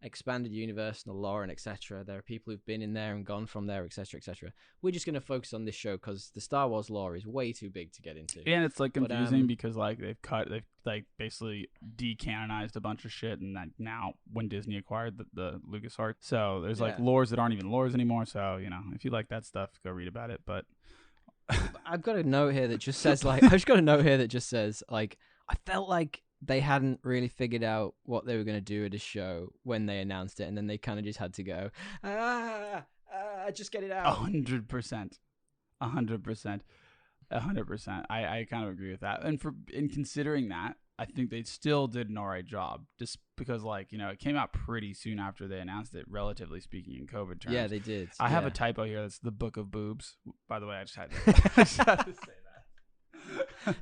expanded universe and the lore and etc. There are people who've been in there and gone from there, etc., etc. We're just going to focus on this show because the Star Wars lore is way too big to get into. And it's like confusing because like they've like basically decanonized a bunch of shit, and that now when Disney acquired the LucasArts, so there's like lores that aren't even lores anymore. So if you like that stuff, go read about it. But I've got a note here that just says like I felt like they hadn't really figured out what they were going to do at a show when they announced it, and then they kind of just had to go, just get it out. 100%. 100%. I kind of agree with that. And in considering that, I think they still did an alright job, just because it came out pretty soon after they announced it, relatively speaking, in COVID terms. Yeah, they did. I have a typo here. That's the Book of Boobs. By the way, I just had to say that.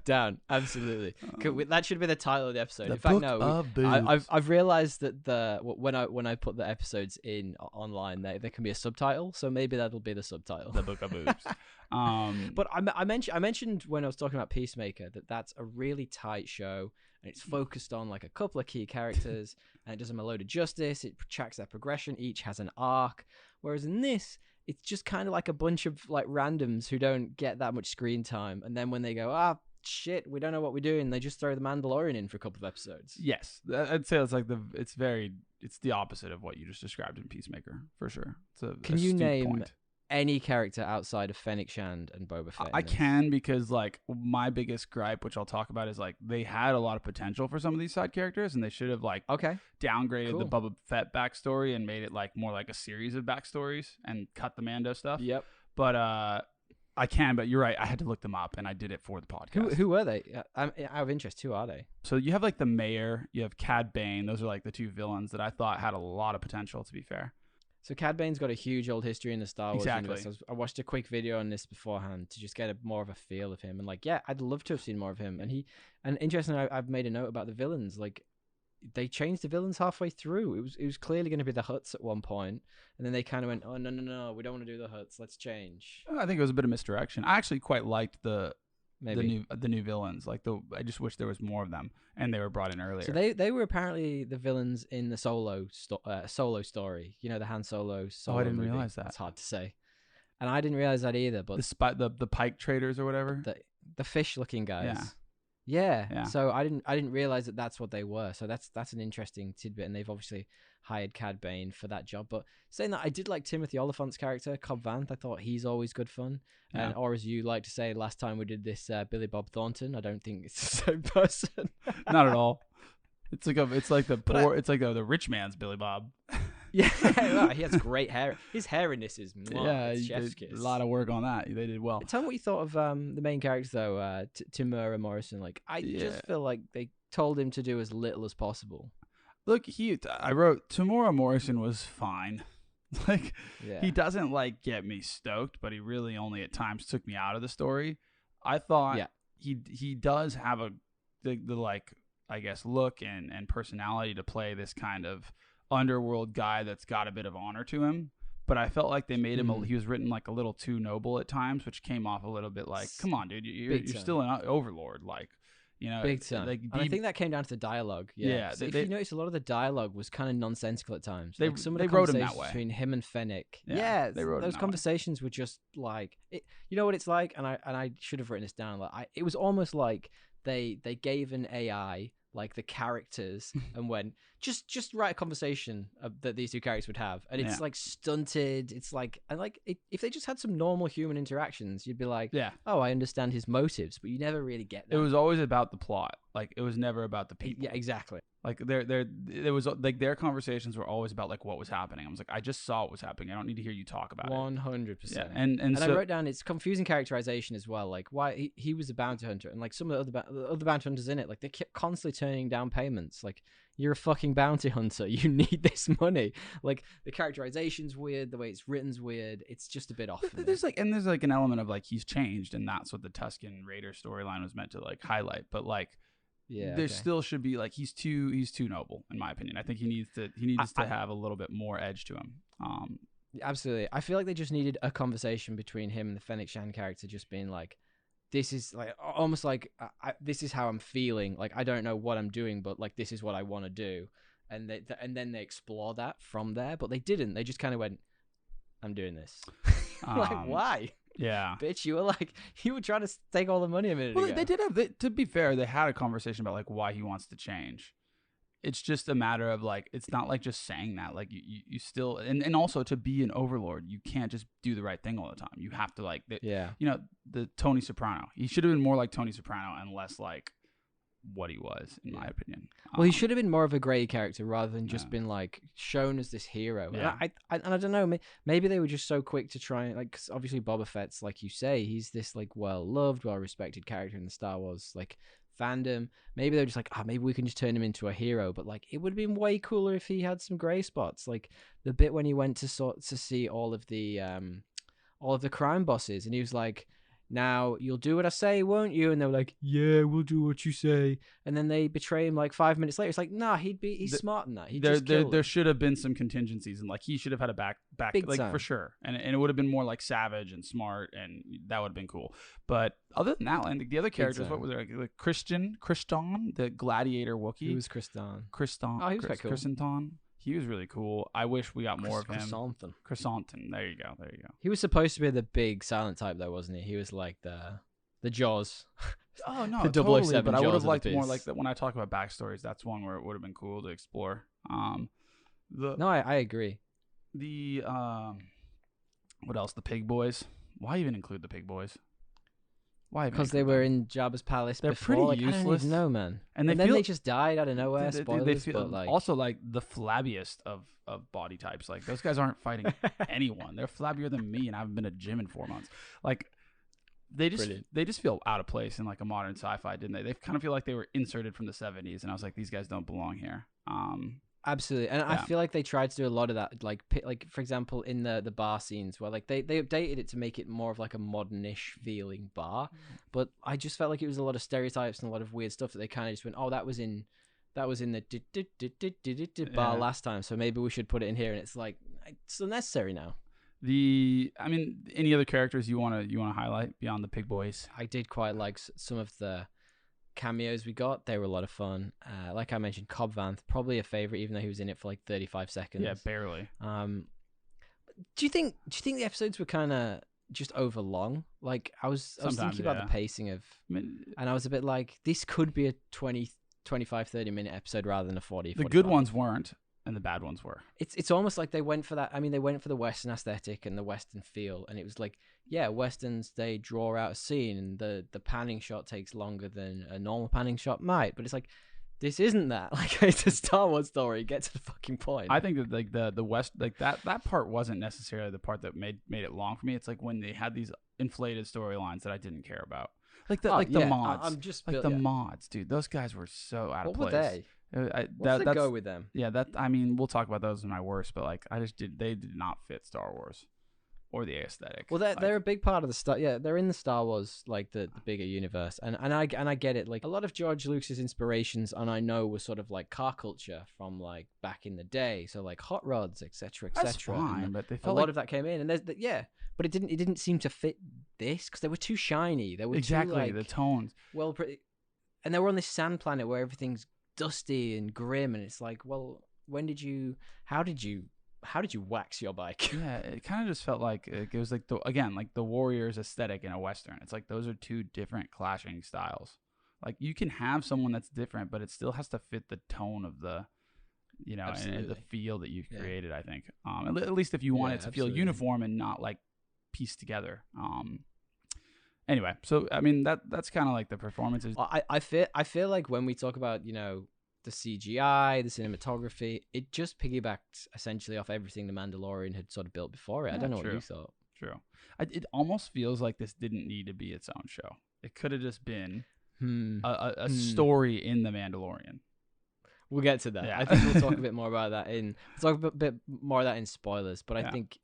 Down, absolutely. That should be the title of the episode. The in fact, Book no. of Boobs. I've realized that when I put the episodes in online, there can be a subtitle, so maybe that'll be the subtitle. The Book of Boobs. But I mentioned when I was talking about Peacemaker that's a really tight show, and it's focused on like a couple of key characters, and it does them a load of justice. It tracks their progression. Each has an arc. Whereas in this, it's just kind of like a bunch of like randoms who don't get that much screen time, and then when they go, shit, we don't know what we're doing, they just throw the Mandalorian in for a couple of episodes. Yes, I'd say it's like it's the opposite of what you just described in Peacemaker for sure. Can you name any character outside of Fennec Shand and Boba Fett? I can, because like my biggest gripe, which I'll talk about, is like they had a lot of potential for some of these side characters, and they should have downgraded the Boba Fett backstory and made it like more like a series of backstories and cut the Mando stuff. Yep. But I can, but you're right. I had to look them up, and I did it for the podcast. Who were they? I'm out of interest. Who are they? So you have like the mayor, you have Cad Bane. Those are like the two villains that I thought had a lot of potential, to be fair. So Cad Bane's got a huge old history in the Star Wars Exactly. universe. I watched a quick video on this beforehand to just get more of a feel of him. And I'd love to have seen more of him. And interestingly, I've made a note about the villains. Like, they changed the villains halfway through. It was clearly going to be the Hutts at one point, and then they kind of went, oh, no, we don't want to do the Hutts. Let's change. I think it was a bit of misdirection. I actually quite liked the new villains. I just wish there was more of them, and they were brought in earlier. So they were apparently the villains in the Solo story. The Han Solo. I didn't realize that. It's hard to say, and I didn't realize that either. But the Pike traders or whatever, the fish-looking guys. Yeah. Yeah. So I didn't realize that that's what they were. So that's an interesting tidbit, and they've obviously hired Cad Bane for that job. But saying that, I did like Timothy Oliphant's character, Cobb Vanth. I thought he's always good fun. Yeah. Or as you like to say, last time we did this, Billy Bob Thornton. I don't think it's the same person. Not at all. It's like the rich man's Billy Bob. Yeah, well, he has great hair. His hair in this is chef's kiss. A lot of work on that. They did well. Tell me what you thought of the main character though, Temuera Morrison. Just feel like they told him to do as little as possible. Look, I wrote Temuera Morrison was fine. He doesn't get me stoked, but he really only at times took me out of the story. I thought he does have the I guess look and personality to play this kind of underworld guy that's got a bit of honor to him, but I felt like they made him he was written a little too noble at times, which came off a little bit come on, dude, you're still an overlord, big time. I think that came down to the dialogue. So if you notice, a lot of the dialogue was kind of nonsensical at times. Some of the conversations between him and Fennec. They wrote those conversations were just it, you know what it's like, and I should have written this down. It was almost like they gave an AI the characters and went just write a conversation that these two characters would have, and it's stunted. It's if they just had some normal human interactions, you'd be oh, I understand his motives, but you never really get that. It was always about the plot. It was never about the people. Yeah, exactly. Their conversations were always about what was happening. I was I just saw what was happening. I don't need to hear you talk about 100%. Yeah, and so, I wrote down it's confusing characterization as well. Why he was a bounty hunter, and some of the other bounty hunters in it, they kept constantly turning down payments. You're a fucking bounty hunter. You need this money. The characterization's weird. The way it's written's weird. It's just a bit off. There's an element of he's changed, and that's what the Tusken Raider storyline was meant to highlight. But still should be he's too noble, in my opinion. I think he needs to have a little bit more edge to him. Absolutely. I feel like they just needed a conversation between him and the Fennec Shand character, just being this is almost this is how I'm feeling. I don't know what I'm doing, but this is what I want to do. and then they explore that from there. But they didn't. They just kind of went, "I'm doing this." Like, why? Yeah, bitch, you were trying to take all the money a minute ago. They did have. To be fair, they had a conversation about like why he wants to change. It's just a matter of like, it's not like just saying that. Like you still, and also to be an overlord, you can't just do the right thing all the time. You have to like, the Tony Soprano. He should have been more like Tony Soprano and less like what he was, in my opinion. Well, he should have been more of a grey character rather than just been like shown as this hero. Yeah. And I don't know, maybe they were just so quick to try and like, 'cause obviously Boba Fett's, like you say, he's this like well-loved, well-respected character in the Star Wars like fandom. Maybe they're just like, maybe we can just turn him into a hero. But like, it would have been way cooler if he had some grey spots. Like the bit when he went to see all of the crime bosses, and he was like, "Now you'll do what I say, won't you?" And they were like, "Yeah, we'll do what you say." And then they betray him like 5 minutes later. It's like, nah, he's smart in that. There should have been some contingencies, and like he should have had a back Big like time. for sure, and it would have been more like savage and smart, and that would have been cool. But other than that, and the other characters, what was there? Like Christian, the gladiator Wookiee. Who was Kristan? Oh, he was quite cool. Christenton. He was really cool. I wish we got more of him. Chrysanthemum. There you go. He was supposed to be the big silent type, though, wasn't he? He was like the Jaws. Oh no, the totally. But I would have liked more more like that. When I talk about backstories, that's one where it would have been cool to explore. I agree. The what else? The pig boys. Why even include the pig boys? Why? Because they were in Jabba's palace. They're before. pretty like, useless. I don't even know, man. And then they just died out of nowhere. Spoilers, feel, but like also like the flabbiest of body types. Like those guys aren't fighting anyone. They're flabbier than me, and I haven't been to gym in 4 months. Like they just feel out of place in like a modern sci-fi, didn't they? They kind of feel like they were inserted from the 70s, and I was like, these guys don't belong here. Absolutely, and I feel like they tried to do a lot of that, like for example in the bar scenes where like they updated it to make it more of like a modernish feeling bar, but I just felt like it was a lot of stereotypes and a lot of weird stuff that they kind of just went, oh, that was in the bar last time, so maybe we should put it in here, and it's like it's unnecessary now. Any other characters you want to highlight beyond the pig boys? I did quite like some of the cameos we got. They were a lot of fun. Like I mentioned, Cobb Vanth, probably a favorite, even though he was in it for like 35 seconds. Yeah, barely. Do you think the episodes were kind of just over long? Like I was thinking about the pacing of, and I was a bit like, this could be a 20, 25, 30 minute episode rather than a 40. The good ones weren't, and the bad ones were. It's almost like they went for that. I mean, they went for the Western aesthetic and the Western feel, and it was like, yeah, Westerns, they draw out a scene, and the panning shot takes longer than a normal panning shot might. But it's like, this isn't that. Like, it's a Star Wars story. Get to the fucking point. I think that like the West, like that part wasn't necessarily the part that made it long for me. It's like when they had these inflated storylines that I didn't care about, like the mods. I'm just like mods, dude. Those guys were so out of place. What were they? What's the go with them? Yeah, I mean, we'll talk about those in my worst, but like, they did not fit Star Wars or the aesthetic. Well, they're a big part of the Star. Yeah, they're in the Star Wars, like the bigger universe, and I get it. Like a lot of George Lucas's inspirations, and I know was sort of like car culture from like back in the day, so like hot rods, etc., etc. That's fine, but they felt a lot of that came in, and there's but it didn't seem to fit this because they were too shiny. They were exactly too, like, the tones. Well, and they were on this sand planet where everything's dusty and grim, and it's like, well, how did you wax your bike? Yeah, it kind of just felt like it was like the Warriors aesthetic in a Western. It's like those are two different clashing styles. Like you can have someone that's different, but it still has to fit the tone of the, and the feel that you've created. I think, at least if you want it to feel uniform and not like pieced together. Anyway, so I mean that's kind of like the performances. I feel like when we talk about the CGI, the cinematography, it just piggybacked essentially off everything the Mandalorian had sort of built before it. Yeah, I don't know what you thought. True. It almost feels like this didn't need to be its own show. It could have just been a story in the Mandalorian. We'll get to that. Yeah. I think we'll talk a bit more about that in spoilers. But I think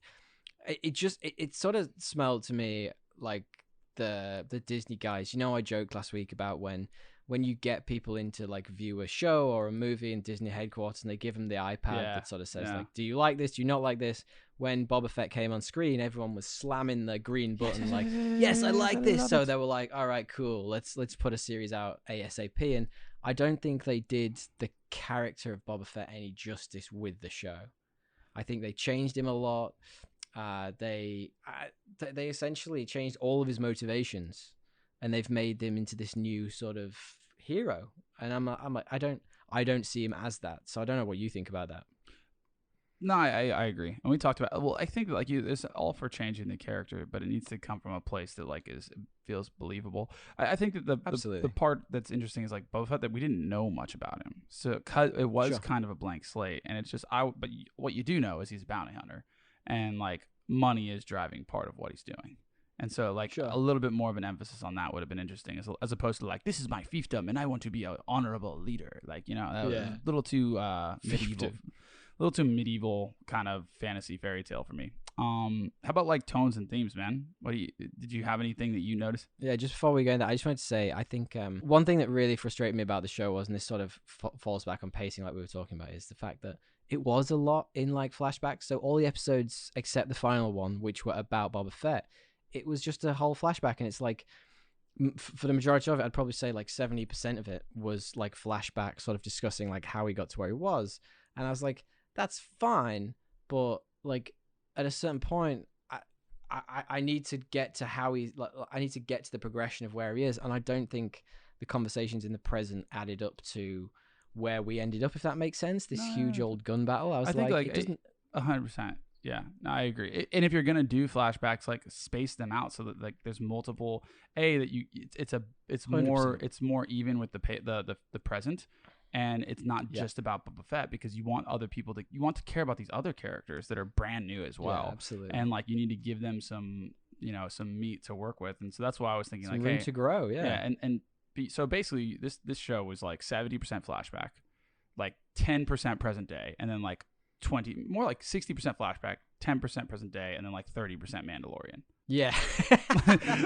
it sort of smelled to me like the Disney guys. I joked last week about when you get people into like view a show or a movie in Disney headquarters and they give them the iPad that sort of says like, do you like this? Do you not like this? When Boba Fett came on screen, everyone was slamming the green button like, yes, I like this. So they were like, all right, cool. Let's put a series out ASAP. And I don't think they did the character of Boba Fett any justice with the show. I think they changed him a lot. They essentially changed all of his motivations, and they've made him into this new sort of hero. And I'm like, I don't see him as that. So I don't know what you think about that. No, I agree. And we talked about, well, I think that like it's all for changing the character, but it needs to come from a place that like feels believable. I think that the part that's interesting is like Boba Fett, that we didn't know much about him. So it was kind of a blank slate, and it's just but what you do know is he's a bounty hunter, and like money is driving part of what he's doing. And so like a little bit more of an emphasis on that would have been interesting, as opposed to like, this is my fiefdom and I want to be an honorable leader. Like, you know, that was a little too medieval. A little too medieval kind of fantasy fairy tale for me. How about like tones and themes, man? Did you have anything that you noticed? Yeah, just before we go into that, I just wanted to say, I think one thing that really frustrated me about the show was, and this sort of falls back on pacing like we were talking about, is the fact that it was a lot in like flashbacks. So all the episodes except the final one, which were about Boba Fett, it was just a whole flashback. And it's like, for the majority of it, I'd probably say like 70% of it was like flashback, sort of discussing like how he got to where he was. And I was like, that's fine, but like at a certain point, I need to get to how he's. Like, I need to get to the progression of where he is, and I don't think the conversations in the present added up to where we ended up. If that makes sense, this huge old gun battle. I think like it doesn't. 100%. Yeah, no, I agree. And if you're gonna do flashbacks, like space them out so that like there's multiple. That it's 100%. more even with the present. And it's not just about Boba Fett, because you want other people you want to care about these other characters that are brand new as well. Yeah, absolutely. And like you need to give them some meat to work with. And so that's why I was thinking some like, room to grow. Yeah. So basically this show was like 70% flashback, like 10% present day, and then like 60% flashback, 10% present day, and then like 30% Mandalorian. Yeah.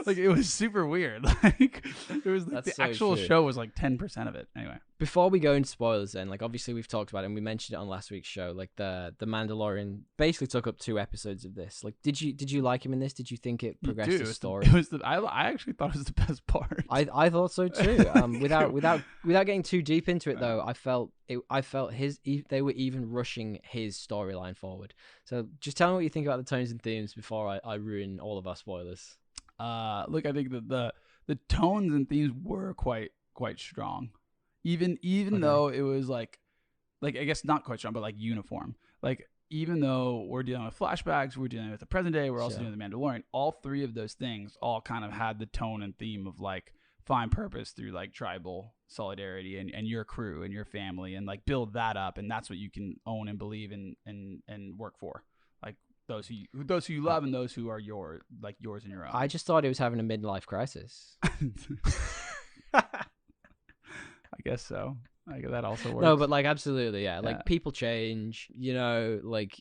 Like it was super weird. Like it was like the actual show was like 10% of it. Anyway, before we go into spoilers, then, like obviously we've talked about it and we mentioned it on last week's show. Like the Mandalorian basically took up 2 episodes of this. Like, did you like him in this? Did you think it progressed the story? I actually thought it was the best part. I thought so too. Without getting too deep into it though, I felt they were even rushing his storyline forward. So just tell me what you think about the tones and themes before I ruin all of our spoilers. Look, I think that the tones and themes were quite strong, even though it was like I guess not quite strong, but like uniform. Like even though we're dealing with flashbacks, we're dealing with the present day, we're also dealing with the Mandalorian. All 3 of those things all kind of had the tone and theme of like find purpose through like tribal solidarity and your crew and your family, and like build that up, and that's what you can own and believe in and work for. Like those who you love and those who are yours and your own. I just thought he was having a midlife crisis. I guess so. Like that also works. No, but like absolutely, yeah. Like people change, you know. Like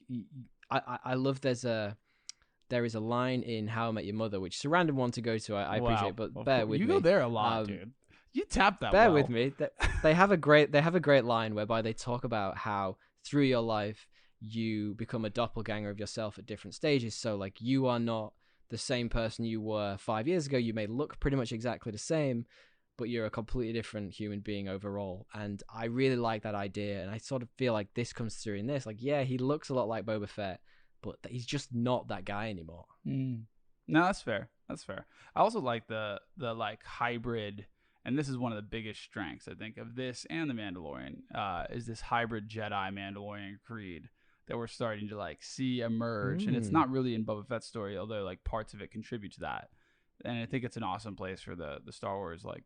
I love there is a line in How I Met Your Mother, which is a random one to go to. I appreciate, but bear with me. You go there a lot, dude. You tap that. Bear with me. They have a great line whereby they talk about how through your life you become a doppelganger of yourself at different stages. So like you are not the same person you were 5 years ago. You may look pretty much exactly the same, but you're a completely different human being overall. And I really like that idea. And I sort of feel like this comes through in this. Like, yeah, he looks a lot like Boba Fett, but he's just not that guy anymore. No, that's fair. I also like the like hybrid, and this is one of the biggest strengths I think of this and the Mandalorian, is this hybrid Jedi Mandalorian creed that we're starting to like see emerge. And it's not really in Boba Fett's story, although like parts of it contribute to that. And I think it's an awesome place for the Star Wars like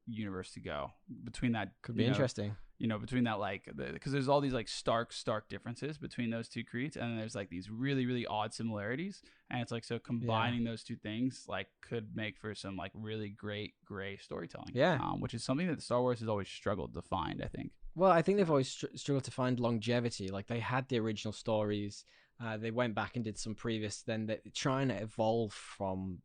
universe to go. Between that could be interesting. Between that like because there's all these like stark differences between those 2 creeds, and then there's like these really really odd similarities, and it's like so combining those 2 things like could make for some like really great gray storytelling. Which is something that Star Wars has always struggled to find, I think. Well, I think they've always struggled to find longevity. Like they had the original stories. They went back and did some previous. Then they're trying to evolve from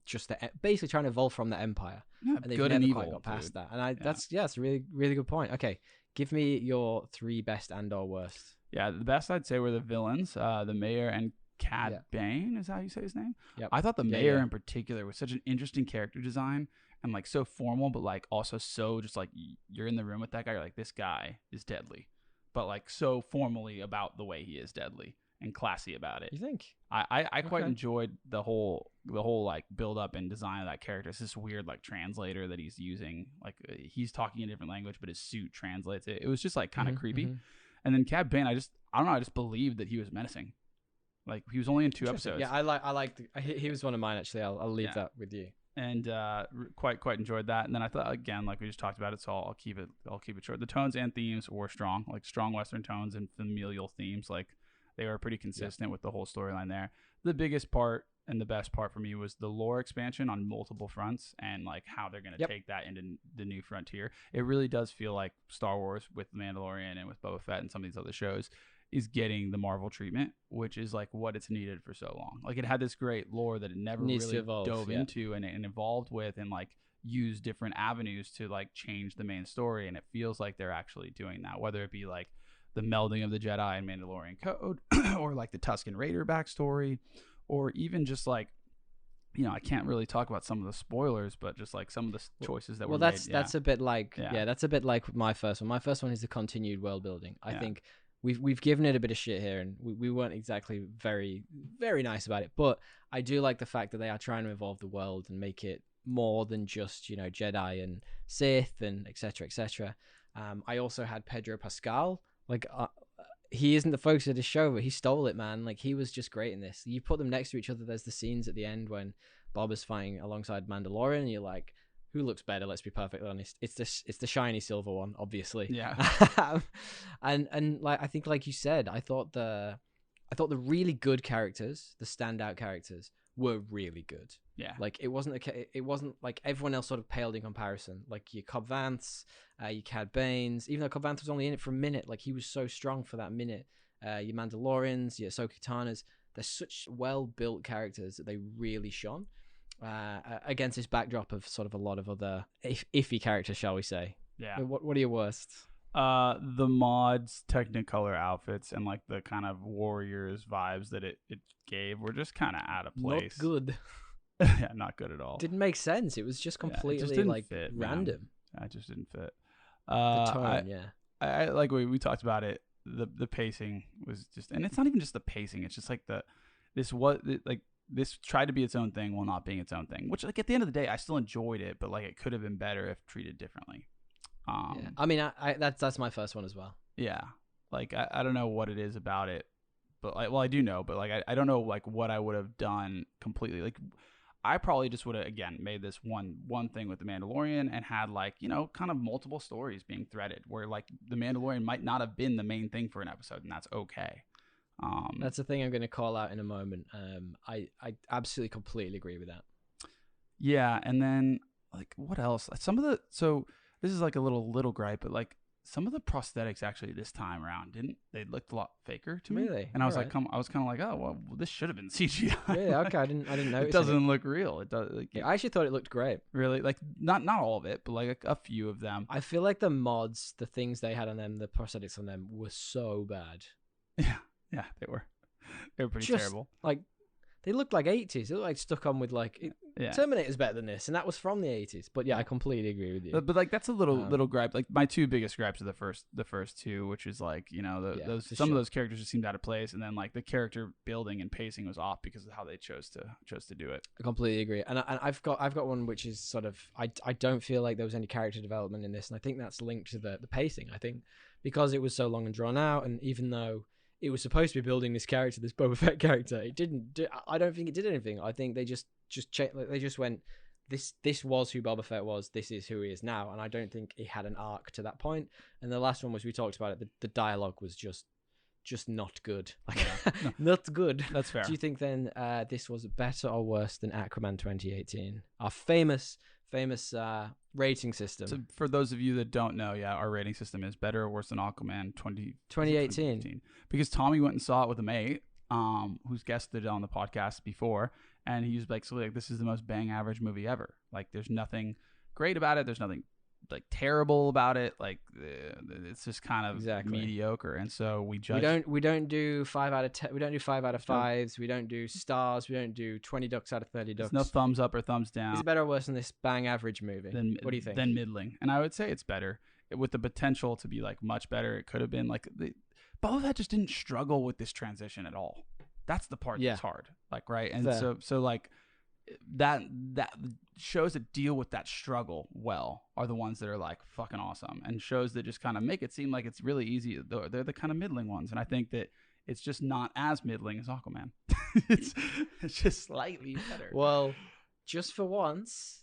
basically trying to evolve from the Empire. Yeah, and they've good never and evil, quite got past dude. that. And that's a really really good point. Okay, give me your 3 best and or worst. Yeah, the best I'd say were the villains, the mayor and Cad Yeah. Bane, is how you say his name? Yep. I thought the Yeah, mayor yeah. in particular was such an interesting character design and like so formal, but like also so just like you're in the room with that guy, you're like, this guy is deadly, but like so formally about the way he is deadly and classy about it. You think? I quite Okay. enjoyed the whole like build up and design of that character. It's this weird like translator that he's using. Like he's talking a different language, but his suit translates it. It was just like kind of creepy. And then Cad Bane, I don't know. I just believed that he was menacing. Like he was only in 2 episodes. Yeah, I like. He was one of mine actually. I'll leave that with you. And quite enjoyed that. And then I thought, again, like we just talked about it, so I'll keep it short. The tones and themes were strong, like strong Western tones and familial themes. Like they were pretty consistent with the whole storyline there. The biggest part and the best part for me was the lore expansion on multiple fronts and like how they're going to take that into the new frontier. It really does feel like Star Wars with The Mandalorian and with Boba Fett and some of these other shows is getting the Marvel treatment, which is like what it's needed for so long. Like it had this great lore that it never really dove into and evolved with and like used different avenues to like change the main story. And it feels like they're actually doing that, whether it be like the melding of the Jedi and Mandalorian code or like the Tusken Raider backstory, or even just like, you know, I can't really talk about some of the spoilers, but just like some of the choices that were made. That's a bit like, that's a bit like my first one. My first one is the continued world building. I think we've given it a bit of shit here, and we weren't exactly very, very nice about it. But I do like the fact that they are trying to evolve the world and make it more than just, you know, Jedi and Sith and etc. etc. I also had Pedro Pascal. Like he isn't the focus of the show, but he stole it, man. Like he was just great in this. You put them next to each other. There's the scenes at the end when Boba's fighting alongside Mandalorian, and you're like, who looks better? Let's be perfectly honest. It's the shiny silver one, obviously. Yeah. and like I think, like you said, I thought the really good characters, the standout characters, were really good. Yeah. Like it wasn't like everyone else sort of paled in comparison. Like your Cobb Vanth, your Cad Banes, even though Cobb Vanth was only in it for a minute, like he was so strong for that minute. Your Mandalorians, your Ahsoka Tanas, they're such well-built characters that they really shone against this backdrop of sort of a lot of other iffy characters, shall we say. Yeah. What are your worst? The mods, Technicolor outfits, and like the kind of Warriors vibes that it gave were just kind of out of place. Not good. Yeah, not good at all. Didn't make sense. It was just completely like fit, random. It just didn't fit. The tone, I like we talked about it. The pacing was just, and it's not even just the pacing. It's just like this tried to be its own thing while not being its own thing. Which, like at the end of the day, I still enjoyed it, but like it could have been better if treated differently. I mean, that's my first one as well. Yeah, like I don't know what it is about it, but like, well, I do know, but like I don't know like what I would have done completely. Like I probably just would have again made this one thing with the Mandalorian and had like, you know, kind of multiple stories being threaded where like the Mandalorian might not have been the main thing for an episode, and that's okay. That's the thing I'm going to call out in a moment. I absolutely completely agree with that. Yeah, and then like what else? So this is like a little gripe, but like some of the prosthetics actually this time around they looked a lot faker to me. Really? And I was like, I was kind of like, oh well, this should have been CGI. Really? Okay, I didn't notice. It doesn't look real. It does. Like, I actually thought it looked great. Really? Like not all of it, but like a few of them. I feel like the mods, the things they had on them, the prosthetics on them were so bad. Yeah, they were. They were pretty terrible. Like they looked like 80s. They looked like stuck on with like Terminator's better than this, and that was from the 80s. But yeah, I completely agree with you. But like that's a little gripe. Like my two biggest gripes are the first two, which is like, you know, of those characters just seemed out of place, and then like the character building and pacing was off because of how they chose to do it. I completely agree. And I've got one which is sort of I don't feel like there was any character development in this, and I think that's linked to the pacing. I think because it was so long and drawn out, and even though it was supposed to be building this character, this Boba Fett character, it didn't. I don't think it did anything. I think they just they just went, this was who Boba Fett was. This is who he is now, and I don't think he had an arc to that point. And the last one was, we talked about it. The dialogue was just not good. Like not good. That's fair. Do you think then this was better or worse than Aquaman 2018, our famous rating system? So for those of you that don't know, our rating system is better or worse than Aquaman 2018. Because Tommy went and saw it with a mate who's guested on the podcast before, and he was basically like, this is the most bang average movie ever. Like there's nothing great about it, there's nothing like terrible about it. Like it's just kind of Exactly. mediocre, and so we judge. We don't do 5 out of 10. We don't do 5 out of 5s. We don't do stars. We don't do 20 ducks out of 30 ducks. There's no thumbs up or thumbs down. Is it better or worse than this bang average movie? What do you think? Than middling, and I would say it's better with the potential to be like much better. It could have been like Boba Fett just didn't struggle with this transition at all. That's the part that's hard. Like right, and Fair. so like. That shows that deal with that struggle well are the ones that are like fucking awesome, and shows that just kind of make it seem like it's really easy. They're the kind of middling ones, and I think that it's just not as middling as Aquaman. it's just slightly better. Well, just for once,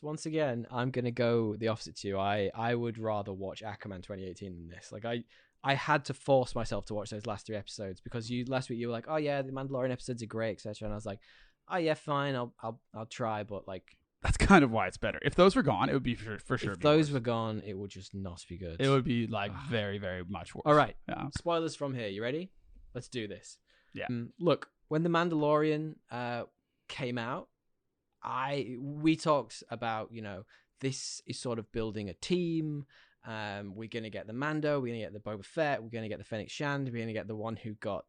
once again, I'm gonna go the opposite to you. I would rather watch Aquaman 2018 than this. Like I had to force myself to watch those last 3 episodes because last week you were like, oh yeah, the Mandalorian episodes are great, etc. And I was like, oh yeah, fine, I'll try, but like that's kind of why it's better. If those were gone, it would be for sure. If those were gone, it would just not be good. It would be like very, very much worse. All right, yeah. Spoilers from here. You ready? Let's do this. Yeah. Look, when the Mandalorian came out, we talked about this is sort of building a team. We're gonna get the Mando, we're gonna get the Boba Fett, we're gonna get the Fennec Shand, we're gonna get the one who got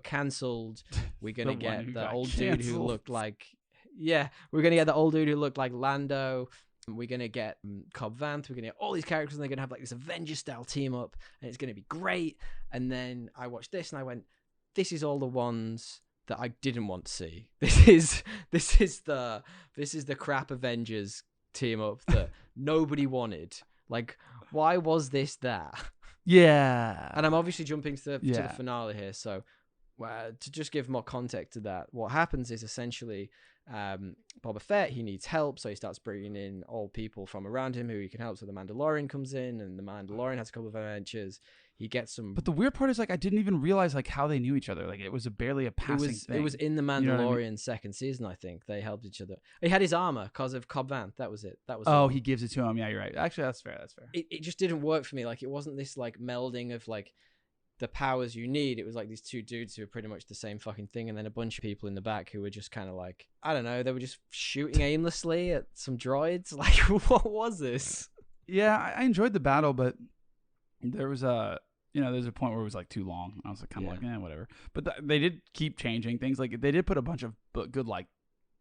cancelled. We're gonna get the old dude who looked like we're gonna get the old dude who looked like Lando. We're gonna get Cobb Vanth. We're gonna get all these characters, and they're gonna have like this Avengers style team up, and it's gonna be great. And then I watched this, and I went, "This is all the ones that I didn't want to see. This is the crap Avengers team up that nobody wanted." Like, why was this that? Yeah. And I'm obviously jumping to the finale here. So to just give more context to that, what happens is essentially Boba Fett, he needs help. So he starts bringing in all people from around him who he can help. So the Mandalorian comes in, and the Mandalorian has a couple of adventures. He gets some... But the weird part is, like, I didn't even realize, like, how they knew each other. Like, it was barely a passing thing. It was in the Mandalorian second season, I think. They helped each other. He had his armor because of Cobb Vanth. That was it. He gives it to him. Yeah, you're right. Actually, that's fair. It just didn't work for me. Like, it wasn't this, like, melding of, like, the powers you need. It was, like, these two dudes who were pretty much the same fucking thing, and then a bunch of people in the back who were just kind of, like, I don't know, they were just shooting aimlessly at some droids. Like, what was this? Yeah, I enjoyed the battle, but there was there's a point where it was like too long. I was like, kind of like, whatever. But they did keep changing things. Like they did put a bunch of good like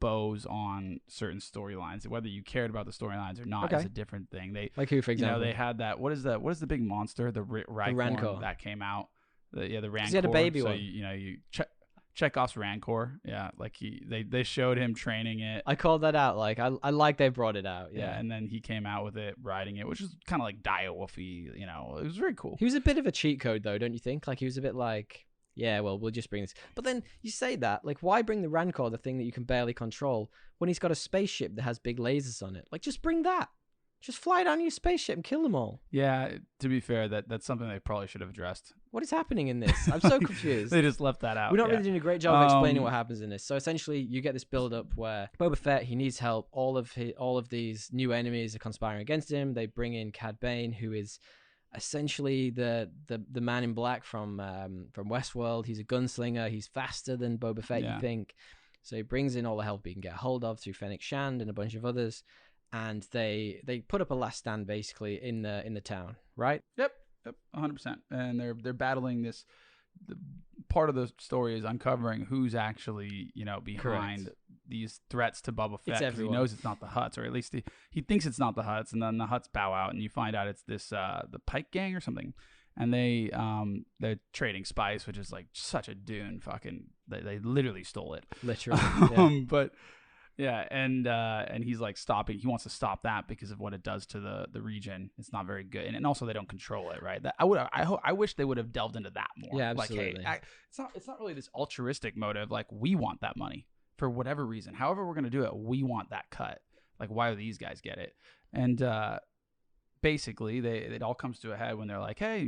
bows on certain storylines. Whether you cared about the storylines or not is a different thing. They like who, for example? They had that. What is the big monster? The Rancor that came out. The Rancor. He had a baby so one. You Chekhov's Rancor. Yeah, like they showed him training it. I called that out. Like I like they brought it out. Yeah, and then he came out with it, riding it, which was kind of like dire-wolfy. It was very cool. He was a bit of a cheat code, though, don't you think? Like he was a bit like, yeah, well, we'll just bring this. But then you say that, like, why bring the Rancor, the thing that you can barely control, when he's got a spaceship that has big lasers on it? Like, just bring that. Just fly down your spaceship and kill them all. Yeah, to be fair, that's something they probably should have addressed. What is happening in this? I'm so confused. They just left that out. We're not really doing a great job of explaining what happens in this. So essentially, you get this build-up where Boba Fett, he needs help. All of these new enemies are conspiring against him. They bring in Cad Bane, who is essentially the man in black from Westworld. He's a gunslinger. He's faster than Boba Fett, you think. So he brings in all the help he can get a hold of through Fennec Shand and a bunch of others. And they put up a last stand basically in the town, right? Yep, 100%. And they're battling this. The part of the story is uncovering who's actually behind these threats to Boba Fett. Because he knows it's not the Hutts, or at least he thinks it's not the Hutts, and then the Hutts bow out, and you find out it's this the Pike Gang or something, and they're trading spice, which is like such a Dune fucking. They literally stole it, literally. But. Yeah, and he's like stopping. He wants to stop that because of what it does to the region. It's not very good, and also they don't control it, right? I wish they would have delved into that more. Yeah, absolutely. Like, hey, it's not really this altruistic motive. Like, we want that money for whatever reason. However we're gonna do it, we want that cut. Like, why do these guys get it? And basically, it all comes to a head when they're like, hey,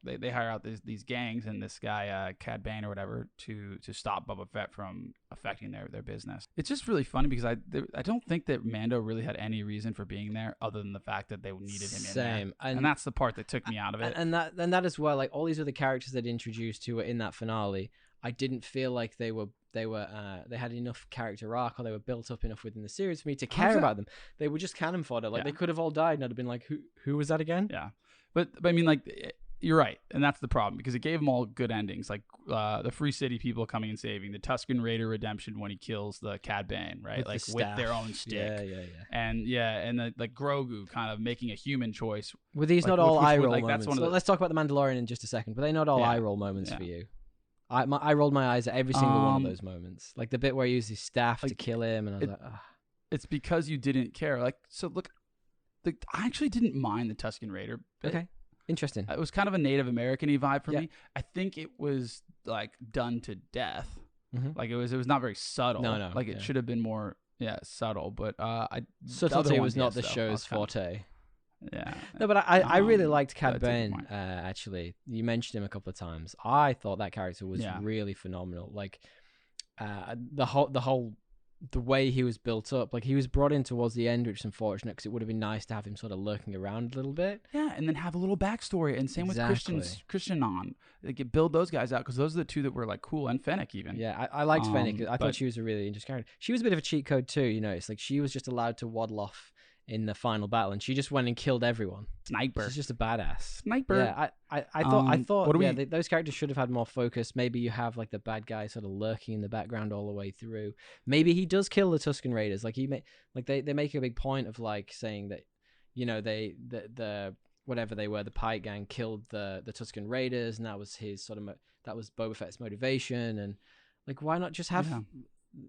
They hire out these gangs and this guy Cad Bane or whatever to stop Boba Fett from affecting their business. It's just really funny because I don't think that Mando really had any reason for being there other than the fact that they needed him in there. And that's the part that took me out of it. And that as well, like all these other characters that introduced who were in that finale, I didn't feel like they had enough character arc, or they were built up enough within the series for me to care about them. They were just cannon fodder. Like they could have all died, and I'd have been like, who was that again? Yeah, but I mean, like, you're right, and that's the problem, because it gave them all good endings, like the Free City people coming and saving, the Tusken Raider redemption when he kills the Cad Bane, right? With their own stick. And like Grogu kind of making a human choice. Were these not all eye roll moments? That's Let's talk about the Mandalorian in just a second. But they not all eye roll moments for you? I rolled my eyes at every single one of those moments, like the bit where he used his staff to kill him, and I was like, ugh. It's because you didn't care. Like, so look, I actually didn't mind the Tusken Raider bit. Okay. Interesting. It was kind of a Native American-y vibe for me. I think it was like done to death. Mm-hmm. Like it was not very subtle. No. Like it should have been more subtle. But subtlety was not the show's forte. Yeah. No, but I really liked Cad Bane. Actually, you mentioned him a couple of times. I thought that character was really phenomenal. Like the way he was built up, like he was brought in towards the end, which is unfortunate because it would have been nice to have him sort of lurking around a little bit. Yeah, and then have a little backstory. And same with Christian on. Like build those guys out, because those are the two that were like cool, and Fennec even. Yeah, I liked Fennec. I thought she was a really interesting character. She was a bit of a cheat code too. You know, it's like she was just allowed to waddle off in the final battle, and she just went and killed everyone. Sniper. She's just a badass. Sniper. Yeah, I thought those characters should have had more focus. Maybe you have like the bad guy sort of lurking in the background all the way through. Maybe he does kill the Tusken Raiders. Like they make a big point of like saying that, you know, the whatever they were, the Pike gang killed the Tusken Raiders, and that was his sort of that was Boba Fett's motivation. And like, why not just have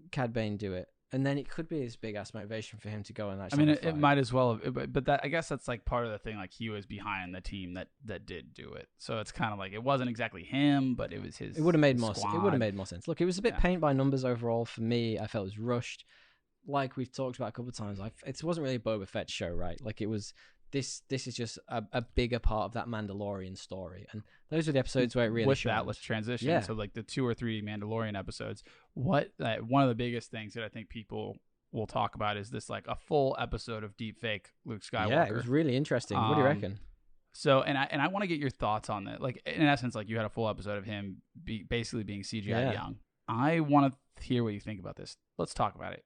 Cad Bane do it? And then it could be this big ass motivation for him to go in that. I mean, it might as well have, but that, I guess that's like part of the thing. Like he was behind the team that did do it, so it's kind of like it wasn't exactly him, but it was his. It would have made more. It would have made more sense. Look, it was a bit paint by numbers overall for me. I felt it was rushed. Like we've talked about a couple of times, it wasn't really a Boba Fett show, right? Like it was. This is just a bigger part of that Mandalorian story, and those are the episodes where it really showed. That, let's transition. Yeah. So like the 2 or 3 Mandalorian episodes. One of the biggest things that I think people will talk about is this, like a full episode of deepfake Luke Skywalker. Yeah, it was really interesting. What do you reckon? So, and I want to get your thoughts on that. Like in essence, like you had a full episode of him basically being CGI young. I want to hear what you think about this. Let's talk about it.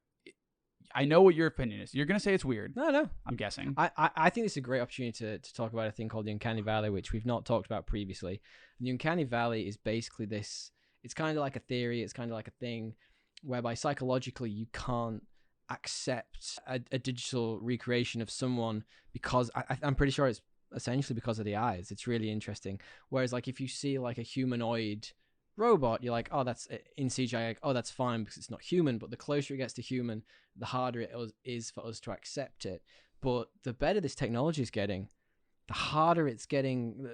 I know what your opinion is. You're going to say it's weird. No. I'm guessing. I think it's a great opportunity to talk about a thing called the Uncanny Valley, which we've not talked about previously. And the Uncanny Valley is basically this, it's kind of like a theory, it's kind of like a thing whereby psychologically you can't accept a digital recreation of someone because I'm pretty sure it's essentially because of the eyes. It's really interesting. Whereas like if you see like a humanoid robot, you're like, oh, that's in CGI, like, oh, that's fine because it's not human. But the closer it gets to human, the harder it is for us to accept it. But the better this technology is getting, the harder it's getting,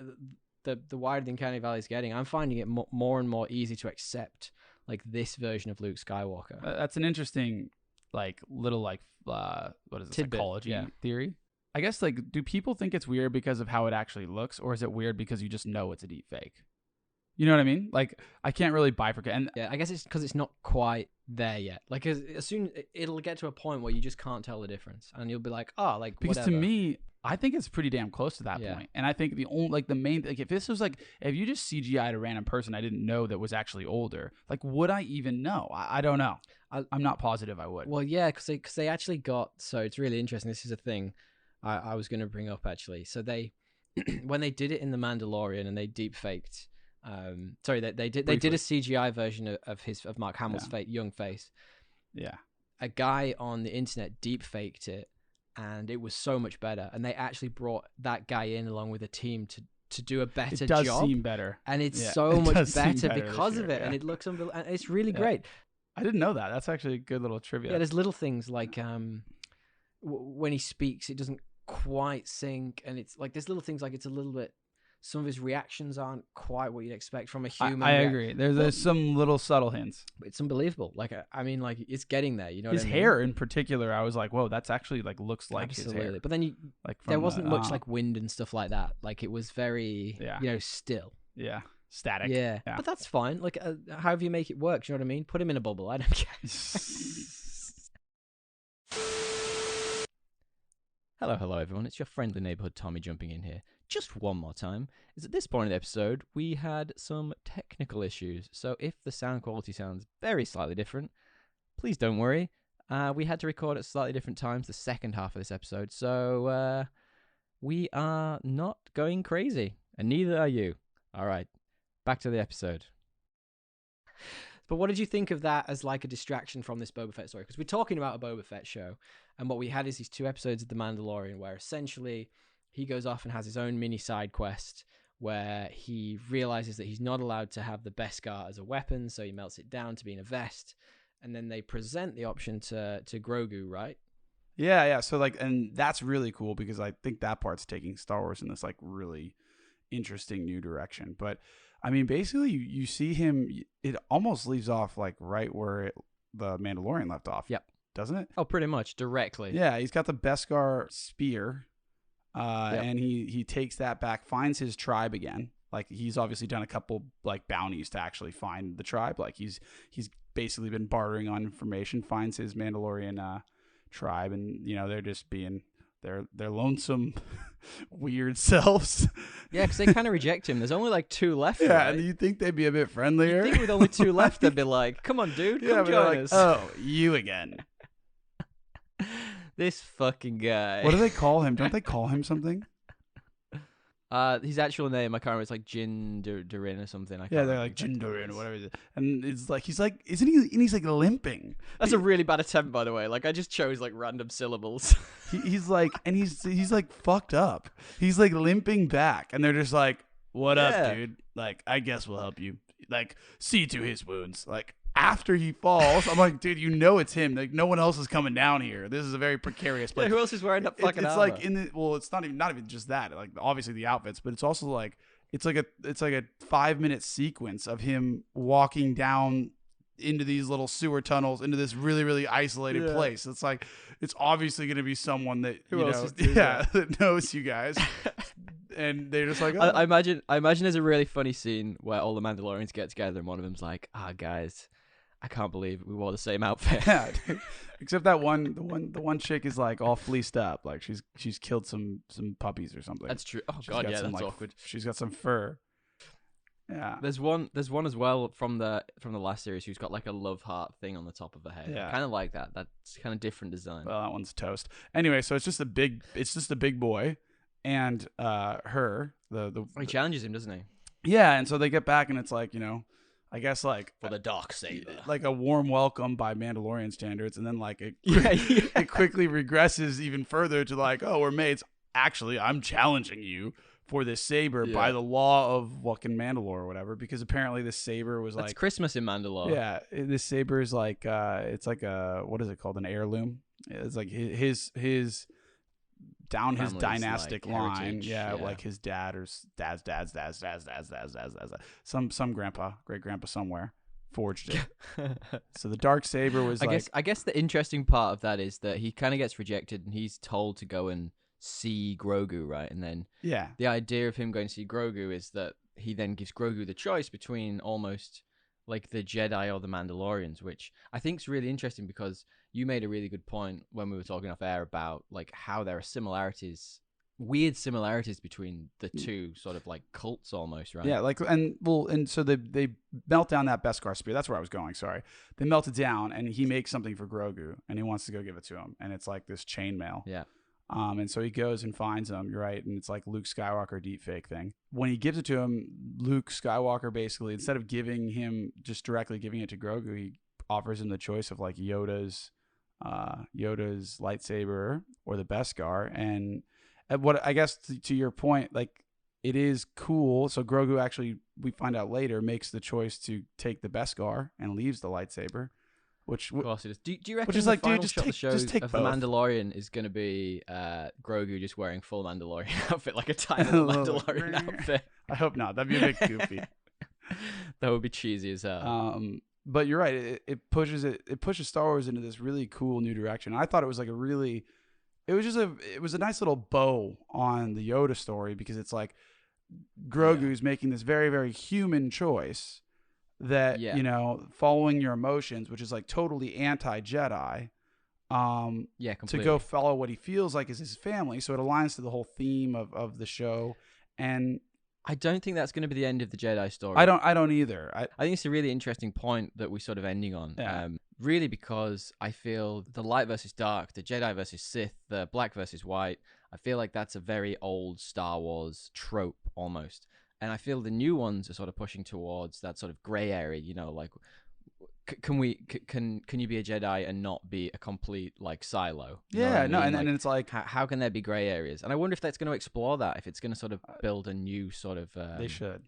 the wider the Uncanny Valley is getting. I'm finding it more and more easy to accept like this version of Luke Skywalker. That's an interesting like little like what is it, tidbit, psychology theory. I guess, like, do people think it's weird because of how it actually looks, or is it weird because you just know it's a deep fake? You know what I mean? Like, I can't really bifurcate. And yeah, I guess it's because it's not quite there yet. Like, as soon it'll get to a point where you just can't tell the difference, and you'll be like, oh, like because whatever. To me, I think it's pretty damn close to that point. And I think the only like the main like if this was like if you just CGI'd a random person I didn't know that was actually older, like would I even know? I don't know. I'm not positive I would. Well, yeah, because they actually got, so it's really interesting. This is a thing I was going to bring up actually. So they when they did it in The Mandalorian and they deep faked. They did a CGI version of Mark Hamill's young face. Yeah, a guy on the internet deep faked it, and it was so much better. And they actually brought that guy in along with a team to do a better job. It does seem better, and it's so much better because of it. And it looks unbelievable. And it's really great. I didn't know that. That's actually a good little trivia. Yeah, there's little things like when he speaks, it doesn't quite sync, and it's like there's little things like it's a little bit. Some of his reactions aren't quite what you'd expect from a human. I agree. There's some little subtle hints. It's unbelievable. Like, I mean, like it's getting there. You know, his hair in particular, I was like, whoa, that's actually like looks like absolutely. His hair. But then there wasn't much like wind and stuff like that. Like it was very, still. Yeah, static. Yeah, but that's fine. Like, however you make it work. You know what I mean? Put him in a bubble. I don't care. Hello, everyone. It's your friendly neighborhood Tommy jumping in here. Just one more time, is at this point in the episode, we had some technical issues. So if the sound quality sounds very slightly different, please don't worry. We had to record at slightly different times the second half of this episode, so we are not going crazy, and neither are you. All right, back to the episode. But what did you think of that as like a distraction from this Boba Fett story? Because we're talking about a Boba Fett show, and what we had is these 2 episodes of The Mandalorian where essentially he goes off and has his own mini side quest where he realizes that he's not allowed to have the Beskar as a weapon, so he melts it down to being a vest, and then they present the option to Grogu, right? Yeah. So like, and that's really cool because I think that part's taking Star Wars in this like really interesting new direction. But I mean, basically, you see him. It almost leaves off like right where the Mandalorian left off. Yep. Doesn't it? Oh, pretty much directly. Yeah, he's got the Beskar spear, and he takes that back, finds his tribe again. Like he's obviously done a couple like bounties to actually find the tribe. Like he's basically been bartering on information. Finds his Mandalorian tribe, and they're just being their lonesome, weird selves. Yeah, because they kind of reject him. There's only like 2 left. Yeah, right? and you think they'd be a bit friendlier? You think with only 2 left, they'd be like, "Come on, dude, come join us." Oh, you again? This fucking guy. What do they call him? Don't they call him something? His actual name, I can't remember. It's like Jin Durin or something. Yeah, they're like Jin Durin or whatever it is. And it's like he's like, isn't he? And he's like limping. That's a really bad attempt, by the way. Like I just chose like random syllables. He's like, and he's like fucked up. He's like limping back, and they're just like, "What up, dude? Like, I guess we'll help you. Like, see to his wounds." Like after he falls, I'm like, dude, it's him. Like no one else is coming down here. This is a very precarious place. Yeah, who else is wearing that fucking It's armor? like it's not even just that. Like obviously the outfits, but it's also like it's like a 5-minute sequence of him walking down into these little sewer tunnels into this really, really isolated place. It's like it's obviously going to be someone that that knows you guys. And they're just like, oh. I imagine there's a really funny scene where all the Mandalorians get together and one of them's like, guys, I can't believe we wore the same outfit. Yeah, dude. Except that the one chick is like all fleeced up, like she's killed some puppies or something. That's true. Oh god, yeah, that's awkward. She's got some fur. Yeah. There's one as well from the last series who's got like a love heart thing on the top of her head. Yeah. Kind of like that. That's kind of different design. Well, that one's toast. Anyway, so it's just a big boy and her he challenges him, doesn't he? Yeah, and so they get back and it's like, I guess like for the dark saber, like a warm welcome by Mandalorian standards, and then like it quickly regresses even further to like, oh, we're mates. Actually, I'm challenging you for this saber by the law of fucking Mandalore or whatever, because apparently this saber was That's like Christmas in Mandalore. Yeah, this saber is like it's like a what is it called, an heirloom? It's like his down his dynastic like line, heritage, like his dad or dad's some grandpa, great grandpa somewhere forged it. So the dark saber was I guess the interesting part of that is that he kind of gets rejected and he's told to go and see Grogu, right? And then the idea of him going to see Grogu is that he then gives Grogu the choice between almost like the Jedi or the Mandalorians, which I think is really interesting because you made a really good point when we were talking off air about like how there are weird similarities between the two sort of like cults almost, right? Yeah, like and so they melt down that Beskar spear. That's where I was going. Sorry, they melt it down, and he makes something for Grogu, and he wants to go give it to him, and it's like this chainmail. Yeah. And so he goes and finds him. You're right, and it's like Luke Skywalker deepfake thing. When he gives it to him, Luke Skywalker basically, instead of giving him just directly giving it to Grogu, he offers him the choice of like Yoda's lightsaber or the Beskar. And what I guess to your point, like it is cool. So Grogu actually, we find out later, makes the choice to take the Beskar and leaves the lightsaber. Which, of course it is. Do you reckon which is the like, final dude, shot just take of both. the Mandalorian is going to be Grogu just wearing full Mandalorian outfit, like a tiny little Mandalorian outfit? I hope not. That'd be a bit goofy. That would be cheesy as hell. But you're right. It pushes Star Wars into this really cool new direction. I thought it was like it was a nice little bow on the Yoda story, because it's like Grogu's making this very, very human choice that, following your emotions, which is like totally anti-Jedi, Yeah, to completely. go follow what he feels like is his family. So it aligns to the whole theme of the show. And I don't think that's going to be the end of the Jedi story. I don't either. I think it's a really interesting point that we're sort of ending on. Yeah. Really, because I feel the light versus dark, the Jedi versus Sith, the black versus white, I feel like that's a very old Star Wars trope almost. And I feel the new ones are sort of pushing towards that sort of gray area, you know, like can you be a Jedi and not be a complete like silo? You know what I mean? And it's like how can there be gray areas? And I wonder if that's going to explore that, if it's going to sort of build a new sort of they should.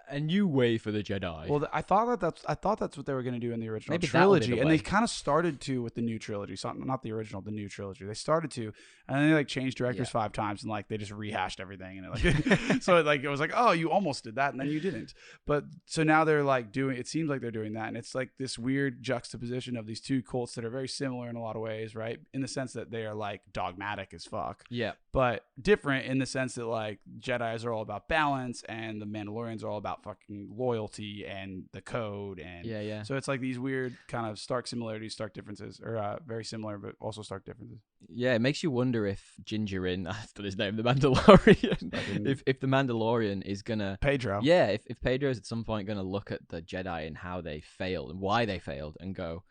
a new way for the Jedi. Well, I thought that's what they were going to do in the original Maybe that'll be the trilogy, and they way. kind of started to with the new trilogy. So not the original, the new trilogy. They started to, and then they like changed directors 5 times, and like they just rehashed everything, and it was like, oh, you almost did that, and then you didn't. But so now they're like doing. It seems like they're doing that, and it's like this weird juxtaposition of these two cults that are very similar in a lot of ways, right? In the sense that they are like dogmatic as fuck. Yeah. But different in the sense that like Jedis are all about balance and the Mandalorians are all about fucking loyalty and the code and Yeah. so it's like these weird kind of stark similarities, stark differences, or very similar but also stark differences. Yeah, it makes you wonder if Jinjarin, after his name, the Mandalorian, Fucking if the Mandalorian is gonna, Pedro. yeah, if Pedro is at some point gonna look at the Jedi and how they failed and why they failed and go,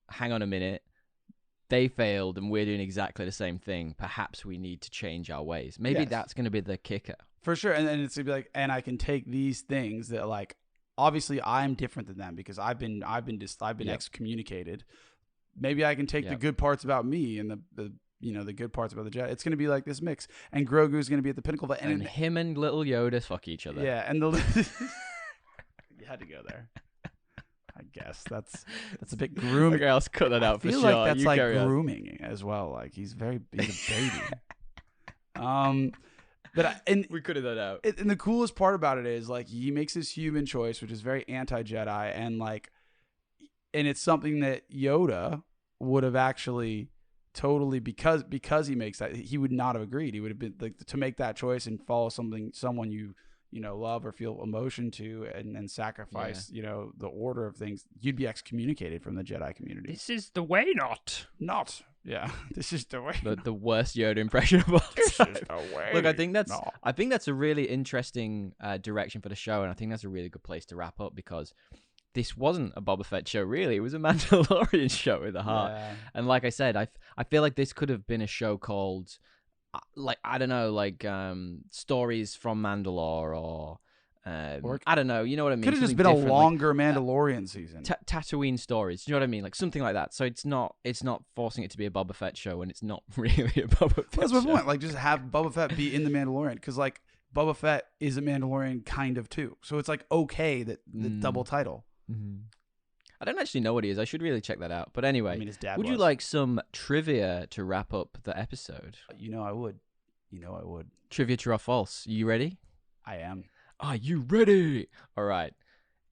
hang on a minute, they failed and we're doing exactly the same thing. Perhaps we need to change our ways. Maybe Yes. that's gonna be the kicker. For sure. And then it's gonna be like, and I can take these things that like obviously I'm different than them because I've been Yep. excommunicated. Maybe I can take the Yep. good parts about me and the the good parts about the Jedi. It's gonna be like this mix. And Grogu's gonna be at the pinnacle of it. And him and little Yoda fuck each other. Yeah, and the you had to go there. I guess that's a bit grooming. Okay, I'll cut that out for I sure. feel like that's You like carry on. grooming as well. Like he's a baby. And We cut that out. and the coolest part about it is like he makes this human choice, which is very anti-Jedi, and it's something that Yoda would have actually totally because he makes that he would not have agreed. He would have been like to make that choice and follow someone you love or feel emotion to and sacrifice the order of things. You'd be excommunicated from the Jedi community. This is the way, not. This is the way. The worst Yoda impression of all This time. is the way. Look, I think that's not. I think that's a really interesting direction for the show, and I think that's a really good place to wrap up because this wasn't a Boba Fett show, really. It was a Mandalorian show at the heart. Yeah. And like I said, I feel like this could have been a show called, I don't know, Stories from Mandalore or I don't know, you know what I mean? Could have just Something been a different, longer Mandalorian season. Tatooine stories. Do you know what I mean? Like something like that. So it's not forcing it to be a Boba Fett show, and it's not really a Boba Fett That's my show. point. Like, just have Boba Fett be in the Mandalorian because, like, Boba Fett is a Mandalorian kind of too. So it's like okay that the double title. Mm-hmm. I don't actually know what he is. I should really check that out. But anyway, I mean, his dad. would you like some trivia to wrap up the episode? I would. Trivia, true or false? You ready? I am. Are you ready? All right.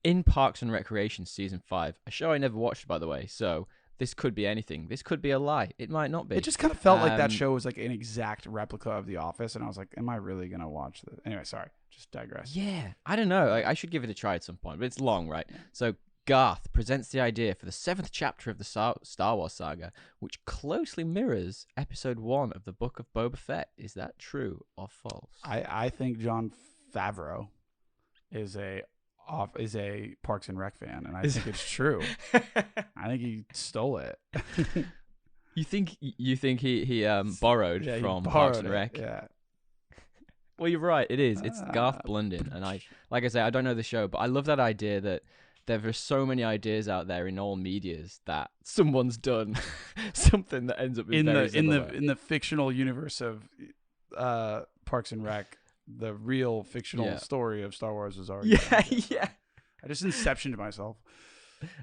In Parks and Recreation Season 5, a show I never watched, by the way, so this could be anything. This could be a lie. It might not be. It just kind of felt like that Um, show was like an exact replica of The Office, and I was like, "Am I really gonna watch this?" Anyway, sorry, just digress. Yeah, I don't know. I should give it a try at some point, but it's long, right? So Garth presents the idea for the 7th chapter of the Star Wars saga, which closely mirrors Episode 1 of the Book of Boba Fett. Is that true or false? I think Jon Favreau is a Parks and Rec fan, and I think it's true. I think he stole it. You think he borrowed Yeah, he from borrowed Parks and it, Rec? Yeah. Well, you're right. It is. It's Garth Blunden, and like I say, I don't know the show, but I love that idea that there are so many ideas out there in all medias that someone's done something that ends up being in the fictional universe of Parks and Rec. The real fictional story of Star Wars was already done. Yeah. I just inceptioned myself.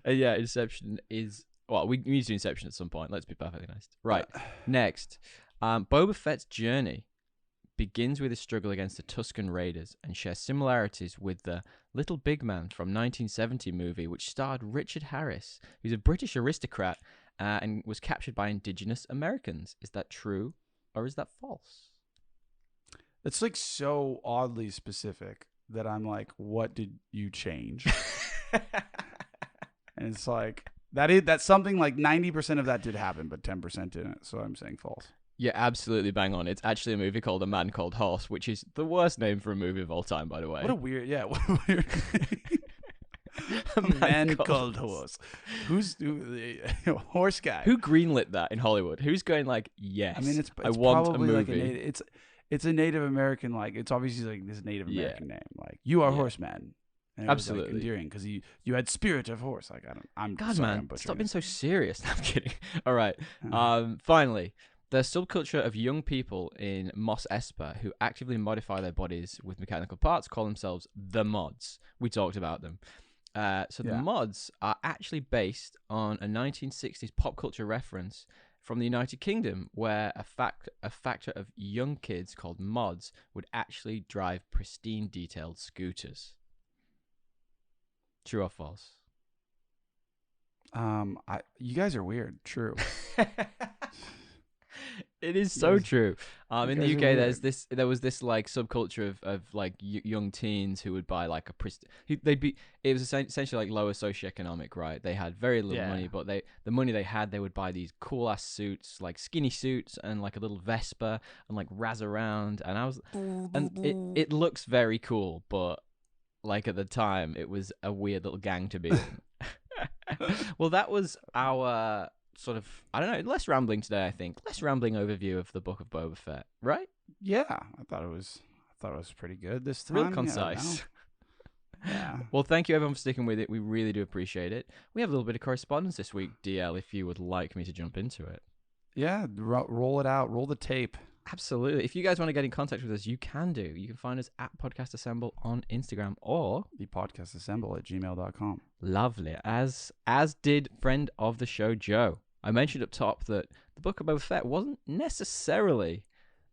Yeah, Inception is... Well, we need to do Inception at some point. Let's be perfectly honest. Right. Next. Boba Fett's journey begins with his struggle against the Tusken Raiders and shares similarities with the Little Big Man from 1970 movie, which starred Richard Harris, who's a British aristocrat and was captured by indigenous Americans. Is that true or is that false? It's like so oddly specific that I'm like, what did you change? And it's like, That's something like 90% of that did happen, but 10% didn't. So I'm saying false. You're absolutely bang on. It's actually a movie called A Man Called Horse, which is the worst name for a movie of all time, by the way. What a weird A Man Called Horse. Who's horse guy? Who greenlit that in Hollywood? Who's going like, yes, I mean, it's I want a probably movie. like it's a Native American, like it's obviously like this Native American name, like you are horseman. And it Absolutely was, like, endearing because you had spirit of horse. Like I'm God, sorry, man, I'm butchering stop being this. so serious. I'm kidding. All right. Uh. Finally, the subculture of young people in Mos Espa who actively modify their bodies with mechanical parts call themselves the mods. We talked about them. So the mods are actually based on a 1960s pop culture reference from the United Kingdom, where a factor of young kids called mods would actually drive pristine, detailed scooters. True or false? You guys are weird. True. It is so guys- true. In the guys UK, are there was this like subculture of like young teens who would buy like it was essentially like lower socioeconomic, right? They had very little money, but the money they had, they would buy these cool ass suits, like skinny suits and like a little Vespa and like razz around. And it looks very cool, but like at the time, it was a weird little gang to be in. Well, that was our sort of, I don't know, less rambling today, I think. Less rambling overview of the Book of Boba Fett, right? Yeah, I thought it was pretty good this time. Real concise. Yeah. Well, thank you everyone for sticking with it. We really do appreciate it. We have a little bit of correspondence this week, DL, if you would like me to jump into it. Yeah, roll it out. Roll the tape. Absolutely. If you guys want to get in contact with us, you can do. You can find us at Podcast Assemble on Instagram or thepodcastassemble@gmail.com. lovely, as did friend of the show Joe. I mentioned up top that the Book of Boba Fett wasn't necessarily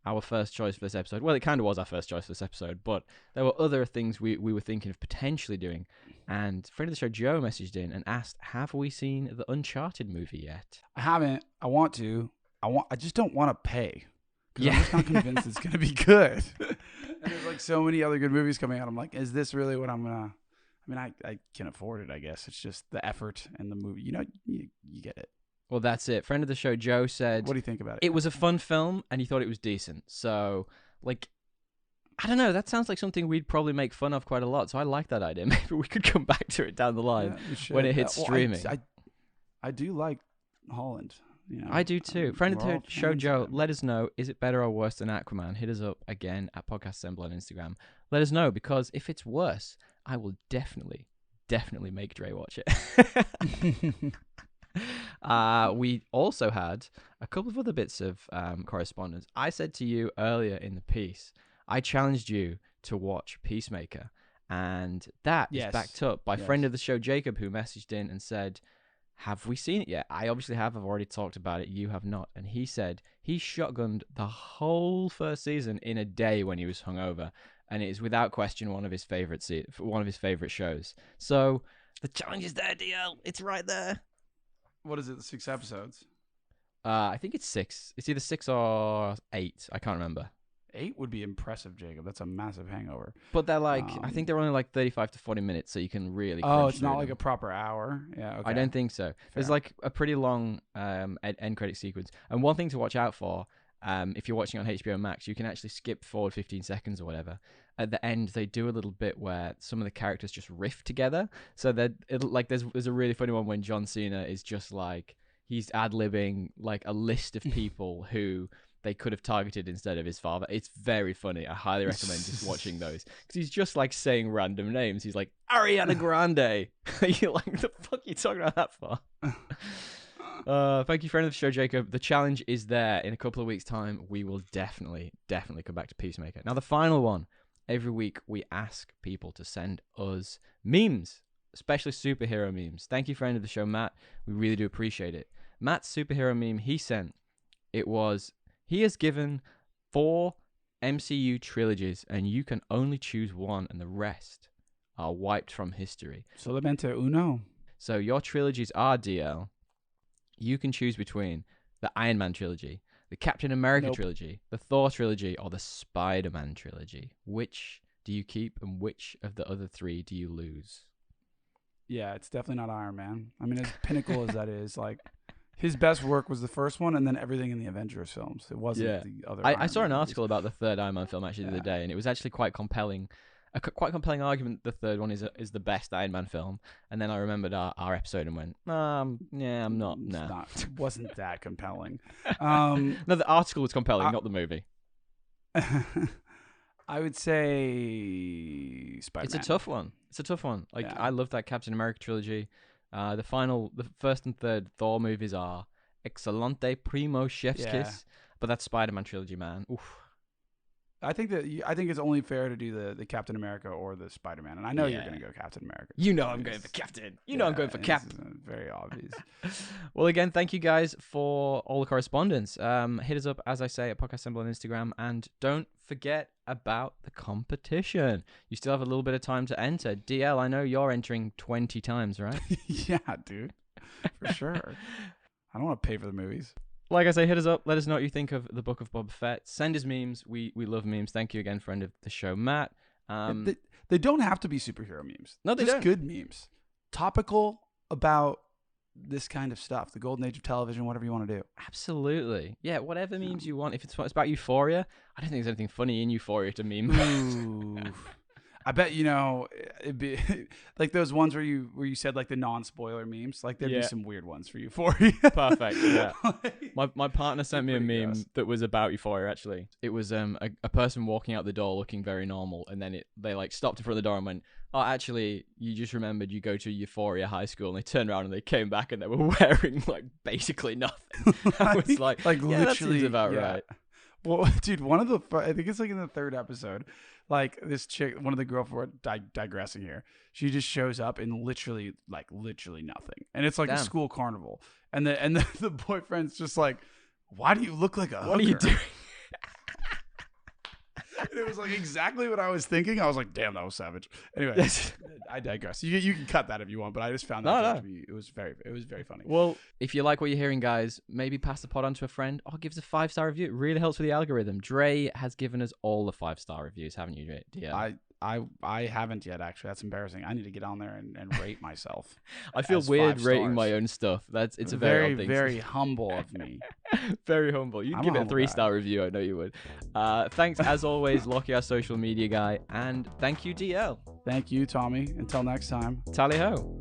our first choice for this episode. Well, it kind of was our first choice for this episode, but there were other things we were thinking of potentially doing. And friend of the show Joe messaged in and asked, have we seen the Uncharted movie yet? I haven't. I want to. I just don't want to pay. I'm just not convinced it's gonna be good. And there's like so many other good movies coming out. I'm like, is this really what I'm gonna? I mean, I can afford it. I guess it's just the effort and the movie. You know, you get it. Well, that's it. Friend of the show Joe said, What do you think about it? it was a fun film and he thought it was decent. So, like, I don't know. That sounds like something we'd probably make fun of quite a lot. So I like that idea. Maybe we could come back to it down the line when it hits streaming. I do like Holland. You know, I do too. Friend of we're the all show fans Joe, of him. let us know. Is it better or worse than Aquaman? Hit us up again at Podcast Assemble on Instagram. Let us know, because if it's worse, I will definitely make Dre watch it. We also had a couple of other bits of correspondence. I said to you earlier in the piece, I challenged you to watch Peacemaker, and that is backed up by friend of the show Jacob, who messaged in and said, have we seen it yet? I obviously have. I've already talked about it. You have not. And he said he shotgunned the whole first season in a day when he was hungover, and it is without question one of his favorite shows. So the challenge is there, DL. It's right there. What is it? 6 episodes. I think it's 6. It's either 6 or 8. I can't remember. 8 would be impressive, Jacob. That's a massive hangover. But they're like, I think they're only like 35 to 40 minutes, so you can really. Oh, it's not like a proper hour. Yeah, okay. I don't think so. There's like a pretty long end credit sequence, and one thing to watch out for, if you're watching on HBO Max, you can actually skip forward 15 seconds or whatever. At the end, they do a little bit where some of the characters just riff together. So that there's a really funny one when John Cena is just like, he's ad-libbing like a list of people who they could have targeted instead of his father. It's very funny. I highly recommend just watching those, because he's just like saying random names. He's like, Ariana Grande. You're like, the fuck are you talking about that for? Thank you, friend of the show, Jacob. The challenge is there. In a couple of weeks' time, we will definitely come back to Peacemaker. Now, the final one. Every week, we ask people to send us memes, especially superhero memes. Thank you, friend of the show, Matt. We really do appreciate it. Matt's superhero meme he sent, it was, he has given 4 MCU trilogies, and you can only choose one, and the rest are wiped from history. Solamente uno. So your trilogies are, DL, you can choose between the Iron Man trilogy, the Captain America trilogy, the Thor trilogy, or the Spider-Man trilogy. Which do you keep, and which of the other 3 do you lose? Yeah, it's definitely not Iron Man. I mean, as pinnacle as that is, like, his best work was the first one, and then everything in the Avengers films. It wasn't the other. I Iron saw Man an movies. article about the third Iron Man film actually the other day, and it was actually quite compelling. Quite compelling argument. The third one is the best Iron Man film, and then I remembered our episode and went, yeah, I'm not. Nah. It wasn't that compelling. No, the article was compelling, not the movie. I would say Spider-Man. It's a tough one. Like, Yeah. I love that Captain America trilogy. The first and third Thor movies are excelente, primo, chef's kiss. But that Spider-Man trilogy, man, oof. I think it's only fair to do the Captain America or the Spider-Man, and I know you're going to go Captain America. You know I'm going for Captain. You know I'm going for Cap. Very obvious. Well, again, thank you guys for all the correspondence. Hit us up, as I say, at Podcast Assemble on Instagram, and don't forget about the competition. You still have a little bit of time to enter. DL, I know you're entering 20 times, right? Yeah, dude, for sure. I don't want to pay for the movies. Like I say, hit us up. Let us know what you think of the Book of Boba Fett. Send us memes. We love memes. Thank you again, friend of the show, Matt. They don't have to be superhero memes. No, they Just don't. good memes. Topical about this kind of stuff. The golden age of television, whatever you want to do. Absolutely. Yeah, whatever memes you want. If it's about Euphoria, I don't think there's anything funny in Euphoria to meme. Ooh. I bet it'd be like those ones where you said like the non-spoiler memes. Like there'd be some weird ones for Euphoria. Perfect. Yeah. My partner sent me a meme that was about Euphoria. Actually, it was a person walking out the door looking very normal, and then they like stopped in front of the door and went, "Oh, actually, you just remembered you go to Euphoria High School." And they turned around and they came back and they were wearing like basically nothing. I was like literally, that seems about right. Well, dude, I think it's like in the third episode, like this chick, one of the girlfriend, digressing here, she just shows up in literally nothing, and it's like a school carnival, and the boyfriend's just like, "Why do you look like a hooker? What are you doing?" And it was like exactly what I was thinking. I was like, "Damn, that was savage." Anyway, I digress. You can cut that if you want, but I just found that to be, it was very funny. Well, if you like what you're hearing, guys, maybe pass the pod on to a friend or give us a 5-star review. It really helps with the algorithm. Dre has given us all the 5-star reviews, haven't you, DL? I haven't yet, actually. That's embarrassing. I need to get on there and rate myself. I feel weird rating my own stuff. It's a very odd thing. Very humble of me. Very humble. You'd give it a 3-star review. I know you would. Thanks, as always, Lockie, our social media guy. And thank you, DL. Thank you, Tommy. Until next time. Tally ho.